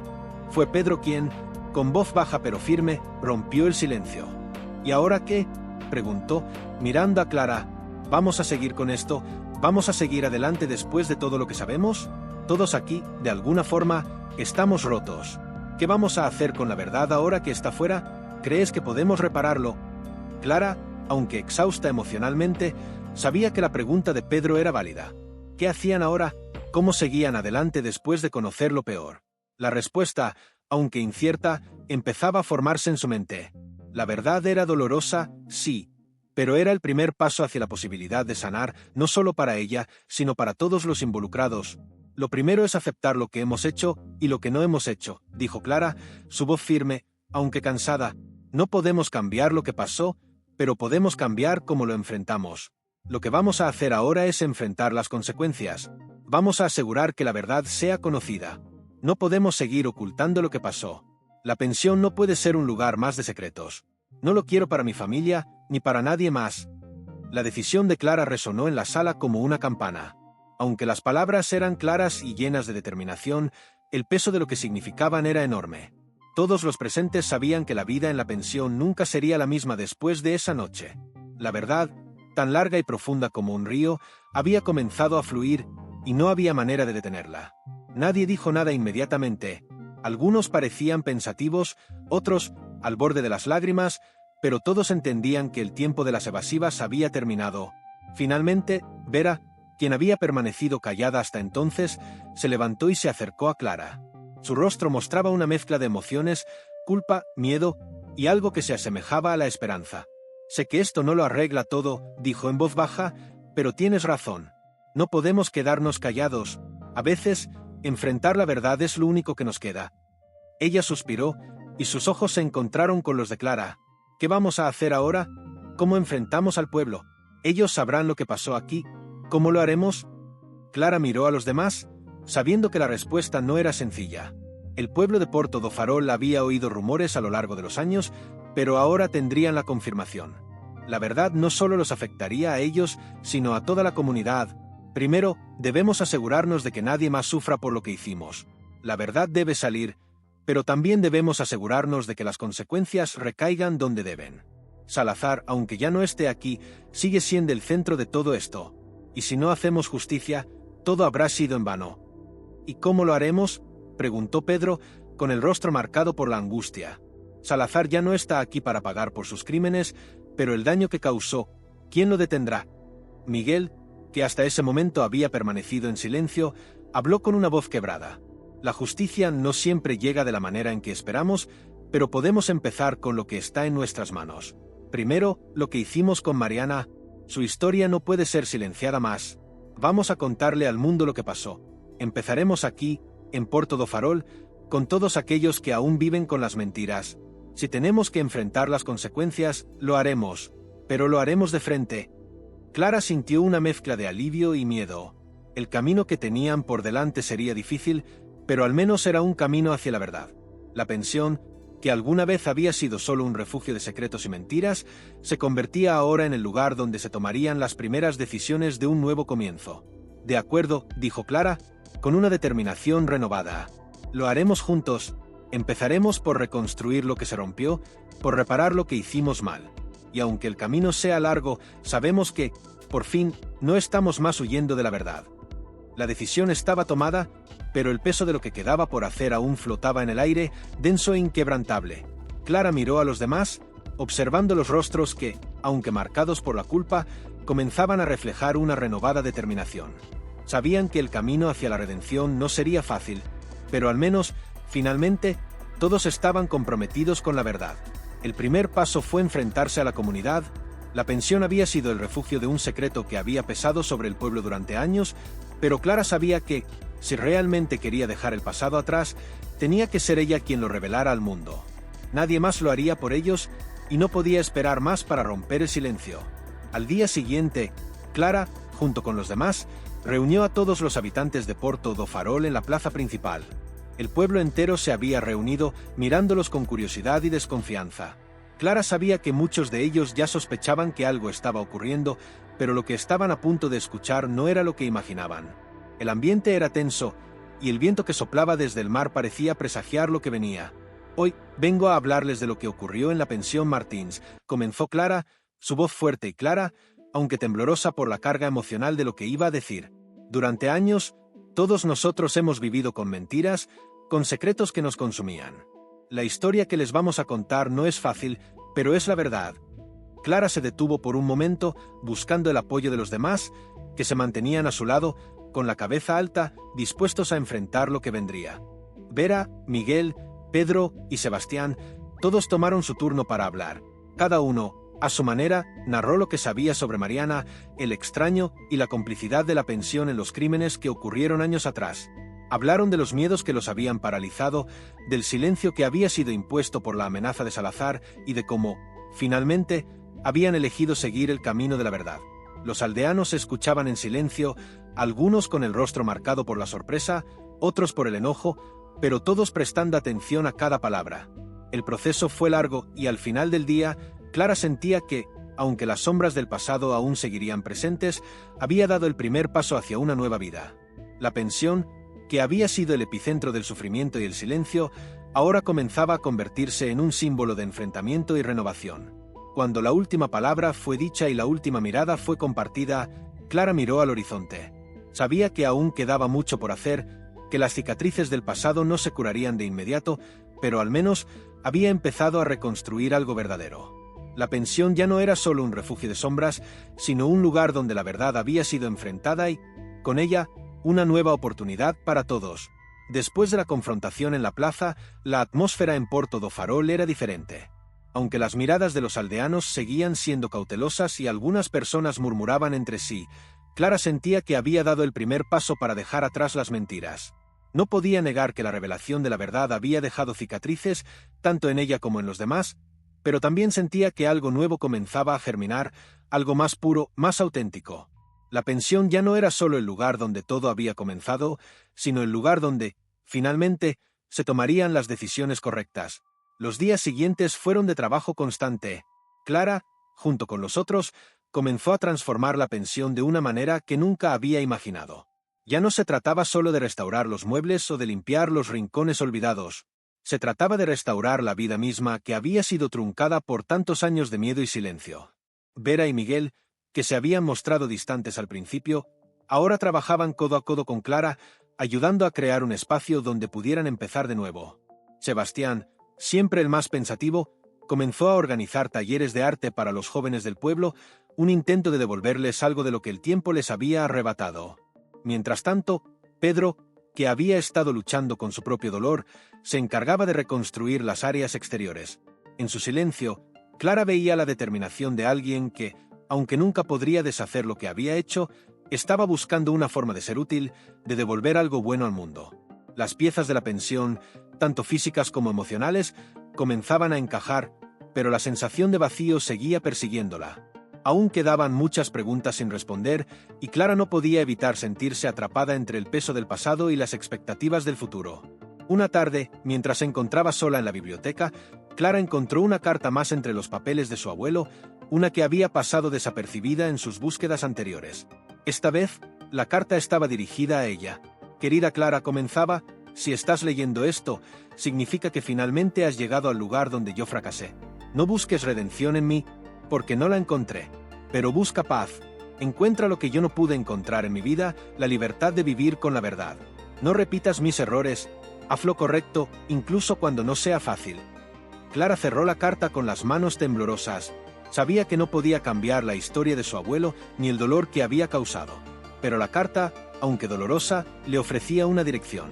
Fue Pedro quien, con voz baja pero firme, rompió el silencio. ¿Y ahora qué?, preguntó, mirando a Clara. ¿Vamos a seguir con esto? ¿Vamos a seguir adelante después de todo lo que sabemos? Todos aquí, de alguna forma, estamos rotos. ¿Qué vamos a hacer con la verdad ahora que está fuera? ¿Crees que podemos repararlo? Clara, aunque exhausta emocionalmente, sabía que la pregunta de Pedro era válida. ¿Qué hacían ahora? ¿Cómo seguían adelante después de conocer lo peor? La respuesta, aunque incierta, empezaba a formarse en su mente. La verdad era dolorosa, sí, pero era el primer paso hacia la posibilidad de sanar, no solo para ella, sino para todos los involucrados. Lo primero es aceptar lo que hemos hecho y lo que no hemos hecho, dijo Clara, su voz firme, aunque cansada. No podemos cambiar lo que pasó, pero podemos cambiar cómo lo enfrentamos. Lo que vamos a hacer ahora es enfrentar las consecuencias. Vamos a asegurar que la verdad sea conocida. No podemos seguir ocultando lo que pasó. La pensión no puede ser un lugar más de secretos. No lo quiero para mi familia, ni para nadie más. La decisión de Clara resonó en la sala como una campana. Aunque las palabras eran claras y llenas de determinación, el peso de lo que significaban era enorme. Todos los presentes sabían que la vida en la pensión nunca sería la misma después de esa noche. La verdad, tan larga y profunda como un río, había comenzado a fluir, y no había manera de detenerla. Nadie dijo nada inmediatamente. Algunos parecían pensativos, otros al borde de las lágrimas, pero todos entendían que el tiempo de las evasivas había terminado. Finalmente, Vera, quien había permanecido callada hasta entonces, se levantó y se acercó a Clara. Su rostro mostraba una mezcla de emociones, culpa, miedo y algo que se asemejaba a la esperanza. «Sé que esto no lo arregla todo», dijo en voz baja, «pero tienes razón. No podemos quedarnos callados. A veces, enfrentar la verdad es lo único que nos queda». Ella suspiró, y sus ojos se encontraron con los de Clara. «¿Qué vamos a hacer ahora? ¿Cómo enfrentamos al pueblo? Ellos sabrán lo que pasó aquí. ¿Cómo lo haremos?» Clara miró a los demás, sabiendo que la respuesta no era sencilla. El pueblo de Porto do Farol había oído rumores a lo largo de los años, pero ahora tendrían la confirmación. La verdad no solo los afectaría a ellos, sino a toda la comunidad. Primero, debemos asegurarnos de que nadie más sufra por lo que hicimos. La verdad debe salir, pero también debemos asegurarnos de que las consecuencias recaigan donde deben. Salazar, aunque ya no esté aquí, sigue siendo el centro de todo esto. Y si no hacemos justicia, todo habrá sido en vano. ¿Y cómo lo haremos?, preguntó Pedro, con el rostro marcado por la angustia. Salazar ya no está aquí para pagar por sus crímenes, pero el daño que causó, ¿quién lo detendrá? Miguel, que hasta ese momento había permanecido en silencio, habló con una voz quebrada. La justicia no siempre llega de la manera en que esperamos, pero podemos empezar con lo que está en nuestras manos. Primero, lo que hicimos con Mariana. Su historia no puede ser silenciada más. Vamos a contarle al mundo lo que pasó. Empezaremos aquí, en Porto do Farol, con todos aquellos que aún viven con las mentiras. Si tenemos que enfrentar las consecuencias, lo haremos, pero lo haremos de frente. Clara sintió una mezcla de alivio y miedo. El camino que tenían por delante sería difícil, pero al menos era un camino hacia la verdad. La pensión, que alguna vez había sido solo un refugio de secretos y mentiras, se convertía ahora en el lugar donde se tomarían las primeras decisiones de un nuevo comienzo. «De acuerdo», dijo Clara, con una determinación renovada. «Lo haremos juntos. Empezaremos por reconstruir lo que se rompió, por reparar lo que hicimos mal. Y aunque el camino sea largo, sabemos que, por fin, no estamos más huyendo de la verdad». La decisión estaba tomada, pero el peso de lo que quedaba por hacer aún flotaba en el aire, denso e inquebrantable. Clara miró a los demás, observando los rostros que, aunque marcados por la culpa, comenzaban a reflejar una renovada determinación. Sabían que el camino hacia la redención no sería fácil, pero al menos, finalmente, todos estaban comprometidos con la verdad. El primer paso fue enfrentarse a la comunidad. La pensión había sido el refugio de un secreto que había pesado sobre el pueblo durante años, pero Clara sabía que, si realmente quería dejar el pasado atrás, tenía que ser ella quien lo revelara al mundo. Nadie más lo haría por ellos, y no podía esperar más para romper el silencio. Al día siguiente, Clara, junto con los demás, Reunió a todos los habitantes de Porto do Farol en la plaza principal. El pueblo entero se había reunido, mirándolos con curiosidad y desconfianza. Clara sabía que muchos de ellos ya sospechaban que algo estaba ocurriendo, pero lo que estaban a punto de escuchar no era lo que imaginaban. El ambiente era tenso, y el viento que soplaba desde el mar parecía presagiar lo que venía. «Hoy vengo a hablarles de lo que ocurrió en la pensión Martins», comenzó Clara, su voz fuerte y clara, aunque temblorosa por la carga emocional de lo que iba a decir. «Durante años, todos nosotros hemos vivido con mentiras, con secretos que nos consumían. La historia que les vamos a contar no es fácil, pero es la verdad». Clara se detuvo por un momento, buscando el apoyo de los demás, que se mantenían a su lado, con la cabeza alta, dispuestos a enfrentar lo que vendría. Vera, Miguel, Pedro y Sebastián, todos tomaron su turno para hablar. Cada uno, a su manera, narró lo que sabía sobre Mariana, el extraño y la complicidad de la pensión en los crímenes que ocurrieron años atrás. Hablaron de los miedos que los habían paralizado, del silencio que había sido impuesto por la amenaza de Salazar y de cómo, finalmente, habían elegido seguir el camino de la verdad. Los aldeanos escuchaban en silencio, algunos con el rostro marcado por la sorpresa, otros por el enojo, pero todos prestando atención a cada palabra. El proceso fue largo y al final del día, Clara sentía que, aunque las sombras del pasado aún seguirían presentes, había dado el primer paso hacia una nueva vida. La pensión, que había sido el epicentro del sufrimiento y el silencio, ahora comenzaba a convertirse en un símbolo de enfrentamiento y renovación. Cuando la última palabra fue dicha y la última mirada fue compartida, Clara miró al horizonte. Sabía que aún quedaba mucho por hacer, que las cicatrices del pasado no se curarían de inmediato, pero al menos había empezado a reconstruir algo verdadero. La pensión ya no era solo un refugio de sombras, sino un lugar donde la verdad había sido enfrentada y, con ella, una nueva oportunidad para todos. Después de la confrontación en la plaza, la atmósfera en Porto do Farol era diferente. Aunque las miradas de los aldeanos seguían siendo cautelosas y algunas personas murmuraban entre sí, Clara sentía que había dado el primer paso para dejar atrás las mentiras. No podía negar que la revelación de la verdad había dejado cicatrices, tanto en ella como en los demás, pero también sentía que algo nuevo comenzaba a germinar, algo más puro, más auténtico. La pensión ya no era solo el lugar donde todo había comenzado, sino el lugar donde, finalmente, se tomarían las decisiones correctas. Los días siguientes fueron de trabajo constante. Clara, junto con los otros, comenzó a transformar la pensión de una manera que nunca había imaginado. Ya no se trataba solo de restaurar los muebles o de limpiar los rincones olvidados. Se trataba de restaurar la vida misma que había sido truncada por tantos años de miedo y silencio. Vera y Miguel, que se habían mostrado distantes al principio, ahora trabajaban codo a codo con Clara, ayudando a crear un espacio donde pudieran empezar de nuevo. Sebastián, siempre el más pensativo, comenzó a organizar talleres de arte para los jóvenes del pueblo, un intento de devolverles algo de lo que el tiempo les había arrebatado. Mientras tanto, Pedro, que había estado luchando con su propio dolor, se encargaba de reconstruir las áreas exteriores. En su silencio, Clara veía la determinación de alguien que, aunque nunca podría deshacer lo que había hecho, estaba buscando una forma de ser útil, de devolver algo bueno al mundo. Las piezas de la pensión, tanto físicas como emocionales, comenzaban a encajar, pero la sensación de vacío seguía persiguiéndola. Aún quedaban muchas preguntas sin responder, y Clara no podía evitar sentirse atrapada entre el peso del pasado y las expectativas del futuro. Una tarde, mientras se encontraba sola en la biblioteca, Clara encontró una carta más entre los papeles de su abuelo, una que había pasado desapercibida en sus búsquedas anteriores. Esta vez, la carta estaba dirigida a ella. «Querida Clara», comenzaba, «si estás leyendo esto, significa que finalmente has llegado al lugar donde yo fracasé. No busques redención en mí, porque no la encontré. Pero busca paz. Encuentra lo que yo no pude encontrar en mi vida, la libertad de vivir con la verdad. No repitas mis errores, haz lo correcto, incluso cuando no sea fácil». Clara cerró la carta con las manos temblorosas. Sabía que no podía cambiar la historia de su abuelo ni el dolor que había causado. Pero la carta, aunque dolorosa, le ofrecía una dirección.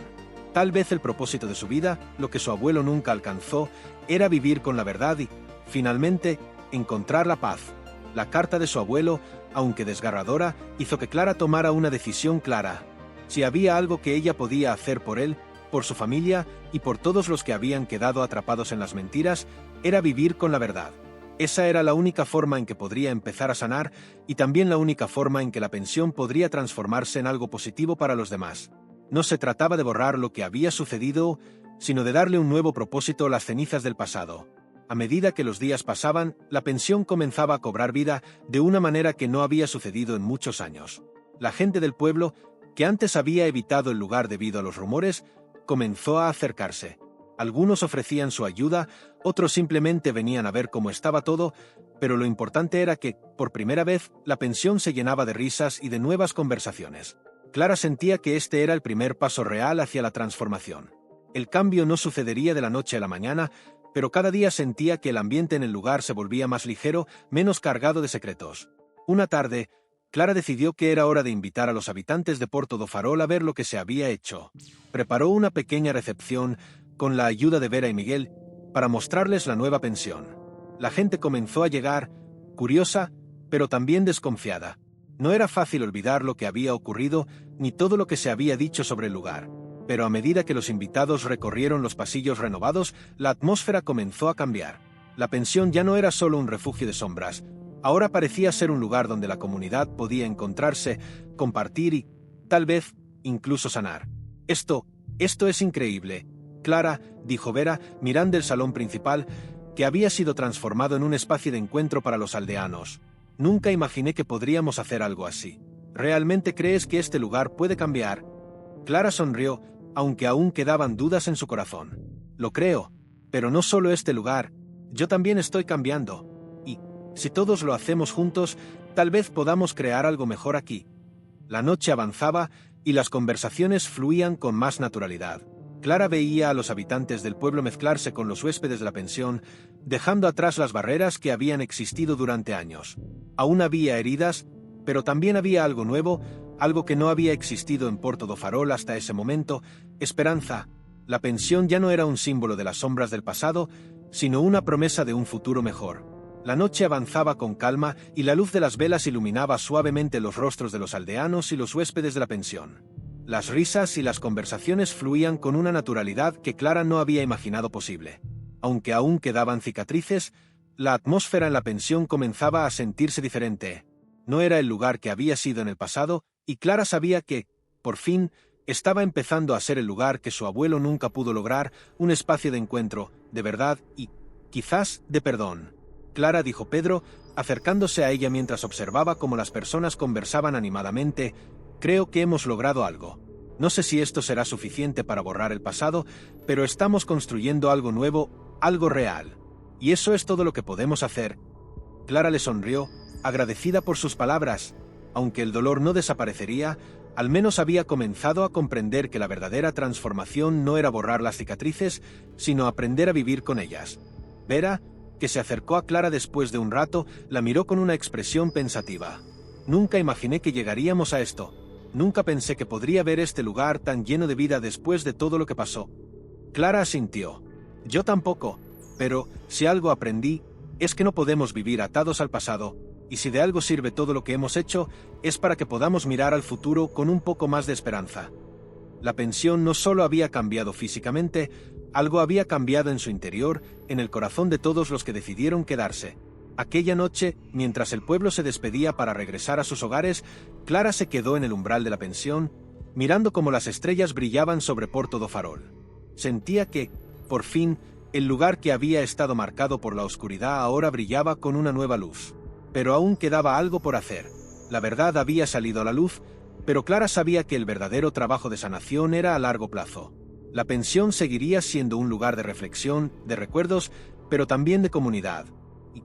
Tal vez el propósito de su vida, lo que su abuelo nunca alcanzó, era vivir con la verdad y, finalmente, encontrar la paz. La carta de su abuelo, aunque desgarradora, hizo que Clara tomara una decisión clara. Si había algo que ella podía hacer por él, por su familia y por todos los que habían quedado atrapados en las mentiras, era vivir con la verdad. Esa era la única forma en que podría empezar a sanar y también la única forma en que la pensión podría transformarse en algo positivo para los demás. No se trataba de borrar lo que había sucedido, sino de darle un nuevo propósito a las cenizas del pasado. A medida que los días pasaban, la pensión comenzaba a cobrar vida de una manera que no había sucedido en muchos años. La gente del pueblo, que antes había evitado el lugar debido a los rumores, comenzó a acercarse. Algunos ofrecían su ayuda, otros simplemente venían a ver cómo estaba todo, pero lo importante era que, por primera vez, la pensión se llenaba de risas y de nuevas conversaciones. Clara sentía que este era el primer paso real hacia la transformación. El cambio no sucedería de la noche a la mañana, pero cada día sentía que el ambiente en el lugar se volvía más ligero, menos cargado de secretos. Una tarde, Clara decidió que era hora de invitar a los habitantes de Porto do Farol a ver lo que se había hecho. Preparó una pequeña recepción con la ayuda de Vera y Miguel para mostrarles la nueva pensión. La gente comenzó a llegar, curiosa, pero también desconfiada. No era fácil olvidar lo que había ocurrido ni todo lo que se había dicho sobre el lugar. Pero a medida que los invitados recorrieron los pasillos renovados, la atmósfera comenzó a cambiar. La pensión ya no era solo un refugio de sombras, ahora parecía ser un lugar donde la comunidad podía encontrarse, compartir y, tal vez, incluso sanar. Esto es increíble. Clara, dijo Vera, mirando el salón principal, que había sido transformado en un espacio de encuentro para los aldeanos. Nunca imaginé que podríamos hacer algo así. ¿Realmente crees que este lugar puede cambiar? Clara sonrió, aunque aún quedaban dudas en su corazón. Lo creo, pero no solo este lugar, yo también estoy cambiando. Y, si todos lo hacemos juntos, tal vez podamos crear algo mejor aquí. La noche avanzaba y las conversaciones fluían con más naturalidad. Clara veía a los habitantes del pueblo mezclarse con los huéspedes de la pensión, dejando atrás las barreras que habían existido durante años. Aún había heridas, pero también había algo nuevo, algo que no había existido en Porto do Farol hasta ese momento: esperanza. La pensión ya no era un símbolo de las sombras del pasado, sino una promesa de un futuro mejor. La noche avanzaba con calma y la luz de las velas iluminaba suavemente los rostros de los aldeanos y los huéspedes de la pensión. Las risas y las conversaciones fluían con una naturalidad que Clara no había imaginado posible. Aunque aún quedaban cicatrices, la atmósfera en la pensión comenzaba a sentirse diferente. No era el lugar que había sido en el pasado, y Clara sabía que, por fin, estaba empezando a ser el lugar que su abuelo nunca pudo lograr, un espacio de encuentro, de verdad y, quizás, de perdón. Clara, dijo Pedro, acercándose a ella mientras observaba cómo las personas conversaban animadamente, creo que hemos logrado algo. No sé si esto será suficiente para borrar el pasado, pero estamos construyendo algo nuevo, algo real. Y eso es todo lo que podemos hacer. Clara le sonrió, agradecida por sus palabras. Aunque el dolor no desaparecería, al menos había comenzado a comprender que la verdadera transformación no era borrar las cicatrices, sino aprender a vivir con ellas. Vera, que se acercó a Clara después de un rato, la miró con una expresión pensativa. Nunca imaginé que llegaríamos a esto. Nunca pensé que podría ver este lugar tan lleno de vida después de todo lo que pasó. Clara asintió. Yo tampoco, pero, si algo aprendí, es que no podemos vivir atados al pasado, y si de algo sirve todo lo que hemos hecho, es para que podamos mirar al futuro con un poco más de esperanza. La pensión no solo había cambiado físicamente, algo había cambiado en su interior, en el corazón de todos los que decidieron quedarse. Aquella noche, mientras el pueblo se despedía para regresar a sus hogares, Clara se quedó en el umbral de la pensión, mirando cómo las estrellas brillaban sobre Porto do Farol. Sentía que, por fin, el lugar que había estado marcado por la oscuridad ahora brillaba con una nueva luz. Pero aún quedaba algo por hacer. La verdad había salido a la luz, pero Clara sabía que el verdadero trabajo de sanación era a largo plazo. La pensión seguiría siendo un lugar de reflexión, de recuerdos, pero también de comunidad. Y,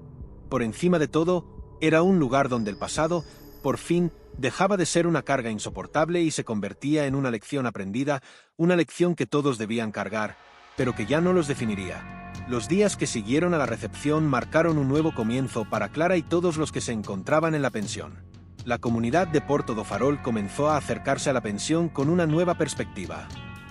por encima de todo, era un lugar donde el pasado, por fin, dejaba de ser una carga insoportable y se convertía en una lección aprendida, una lección que todos debían cargar, pero que ya no los definiría. Los días que siguieron a la recepción marcaron un nuevo comienzo para Clara y todos los que se encontraban en la pensión. La comunidad de Porto do Farol comenzó a acercarse a la pensión con una nueva perspectiva.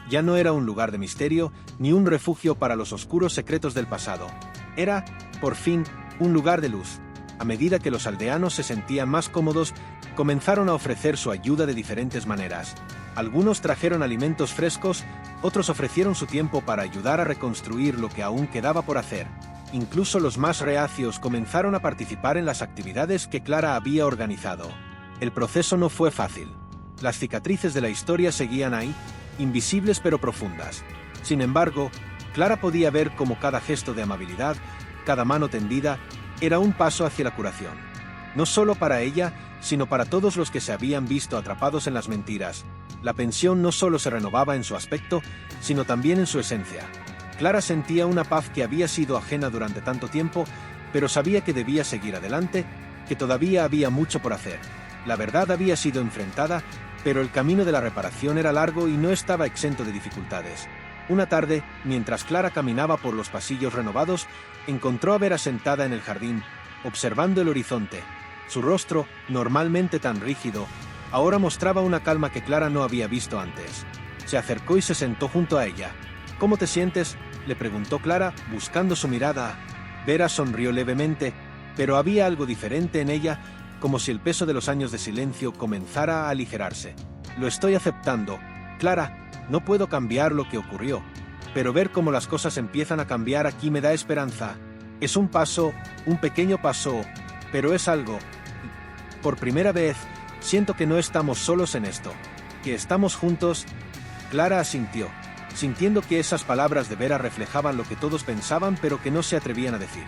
Ya no era un lugar de misterio, ni un refugio para los oscuros secretos del pasado. Era, por fin, un lugar de luz. A medida que los aldeanos se sentían más cómodos, comenzaron a ofrecer su ayuda de diferentes maneras. Algunos trajeron alimentos frescos, otros ofrecieron su tiempo para ayudar a reconstruir lo que aún quedaba por hacer. incluso los más reacios comenzaron a participar en las actividades que Clara había organizado. El proceso no fue fácil. Las cicatrices de la historia seguían ahí, invisibles pero profundas. Sin embargo, Clara podía ver cómo cada gesto de amabilidad, cada mano tendida, era un paso hacia la curación. No solo para ella, sino para todos los que se habían visto atrapados en las mentiras. La pensión no solo se renovaba en su aspecto, sino también en su esencia. Clara sentía una paz que había sido ajena durante tanto tiempo, pero sabía que debía seguir adelante, que todavía había mucho por hacer. La verdad había sido enfrentada, pero el camino de la reparación era largo y no estaba exento de dificultades. Una tarde, mientras Clara caminaba por los pasillos renovados, encontró a Vera sentada en el jardín, observando el horizonte. Su rostro, normalmente tan rígido, ahora mostraba una calma que Clara no había visto antes. Se acercó y se sentó junto a ella. «¿Cómo te sientes?», le preguntó Clara, buscando su mirada. Vera sonrió levemente, pero había algo diferente en ella, como si el peso de los años de silencio comenzara a aligerarse. «Lo estoy aceptando, Clara. No puedo cambiar lo que ocurrió, pero ver cómo las cosas empiezan a cambiar aquí me da esperanza. Es un paso, un pequeño paso, pero es algo. Por primera vez, siento que no estamos solos en esto, que estamos juntos». Clara asintió, sintiendo que esas palabras de Vera reflejaban lo que todos pensaban pero que no se atrevían a decir.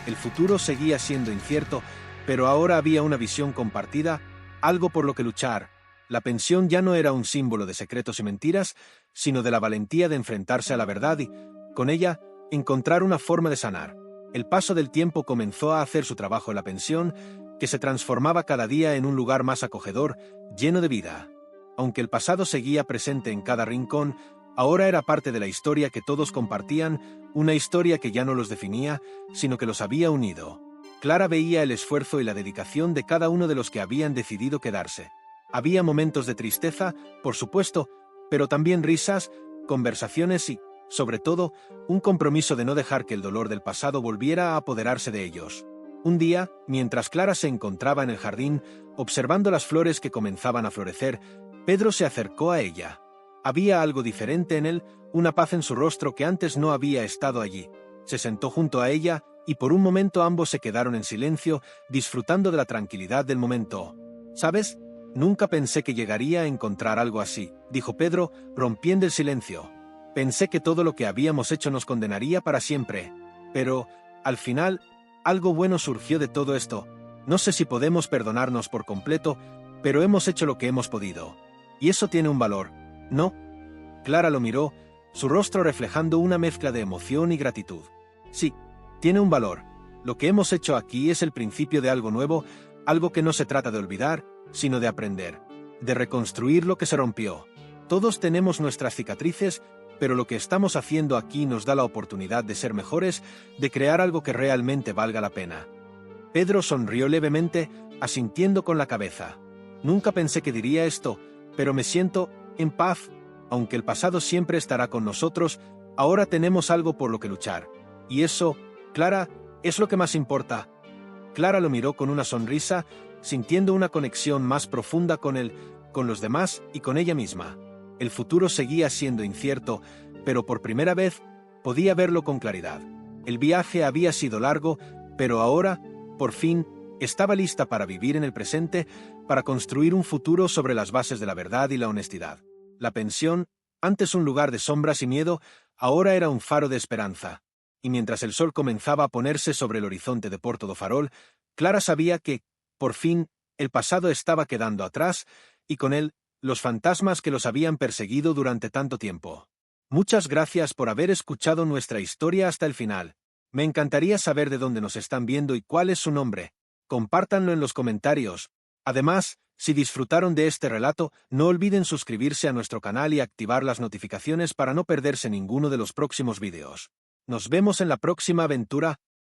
El futuro seguía siendo incierto, pero ahora había una visión compartida, algo por lo que luchar. La pensión ya no era un símbolo de secretos y mentiras, sino de la valentía de enfrentarse a la verdad y, con ella, encontrar una forma de sanar. El paso del tiempo comenzó a hacer su trabajo en la pensión, que se transformaba cada día en un lugar más acogedor, lleno de vida. Aunque el pasado seguía presente en cada rincón, ahora era parte de la historia que todos compartían, una historia que ya no los definía, sino que los había unido. Clara veía el esfuerzo y la dedicación de cada uno de los que habían decidido quedarse. Había momentos de tristeza, por supuesto, pero también risas, conversaciones y, sobre todo, un compromiso de no dejar que el dolor del pasado volviera a apoderarse de ellos. Un día, mientras Clara se encontraba en el jardín, observando las flores que comenzaban a florecer, Pedro se acercó a ella. Había algo diferente en él, una paz en su rostro que antes no había estado allí. Se sentó junto a ella, y por un momento ambos se quedaron en silencio, disfrutando de la tranquilidad del momento. «¿Sabes? Nunca pensé que llegaría a encontrar algo así», dijo Pedro, rompiendo el silencio. «Pensé que todo lo que habíamos hecho nos condenaría para siempre. Pero, al final, algo bueno surgió de todo esto. No sé si podemos perdonarnos por completo, pero hemos hecho lo que hemos podido. Y eso tiene un valor, ¿no?». Clara lo miró, su rostro reflejando una mezcla de emoción y gratitud. «Sí, tiene un valor. Lo que hemos hecho aquí es el principio de algo nuevo, algo que no se trata de olvidar, sino de aprender, de reconstruir lo que se rompió. Todos tenemos nuestras cicatrices, pero lo que estamos haciendo aquí nos da la oportunidad de ser mejores, de crear algo que realmente valga la pena». Pedro sonrió levemente, asintiendo con la cabeza. «Nunca pensé que diría esto, pero me siento en paz. Aunque el pasado siempre estará con nosotros, ahora tenemos algo por lo que luchar. Y eso, Clara, es lo que más importa». Clara lo miró con una sonrisa, sintiendo una conexión más profunda con él, con los demás y con ella misma. El futuro seguía siendo incierto, pero por primera vez podía verlo con claridad. El viaje había sido largo, pero ahora, por fin, estaba lista para vivir en el presente, para construir un futuro sobre las bases de la verdad y la honestidad. La pensión, antes un lugar de sombras y miedo, ahora era un faro de esperanza. Y mientras el sol comenzaba a ponerse sobre el horizonte de Porto do Farol, Clara sabía que, por fin, el pasado estaba quedando atrás, y con él, los fantasmas que los habían perseguido durante tanto tiempo. Muchas gracias por haber escuchado nuestra historia hasta el final. Me encantaría saber de dónde nos están viendo y cuál es su nombre. Compártanlo en los comentarios. Además, si disfrutaron de este relato, no olviden suscribirse a nuestro canal y activar las notificaciones para no perderse ninguno de los próximos vídeos. Nos vemos en la próxima aventura.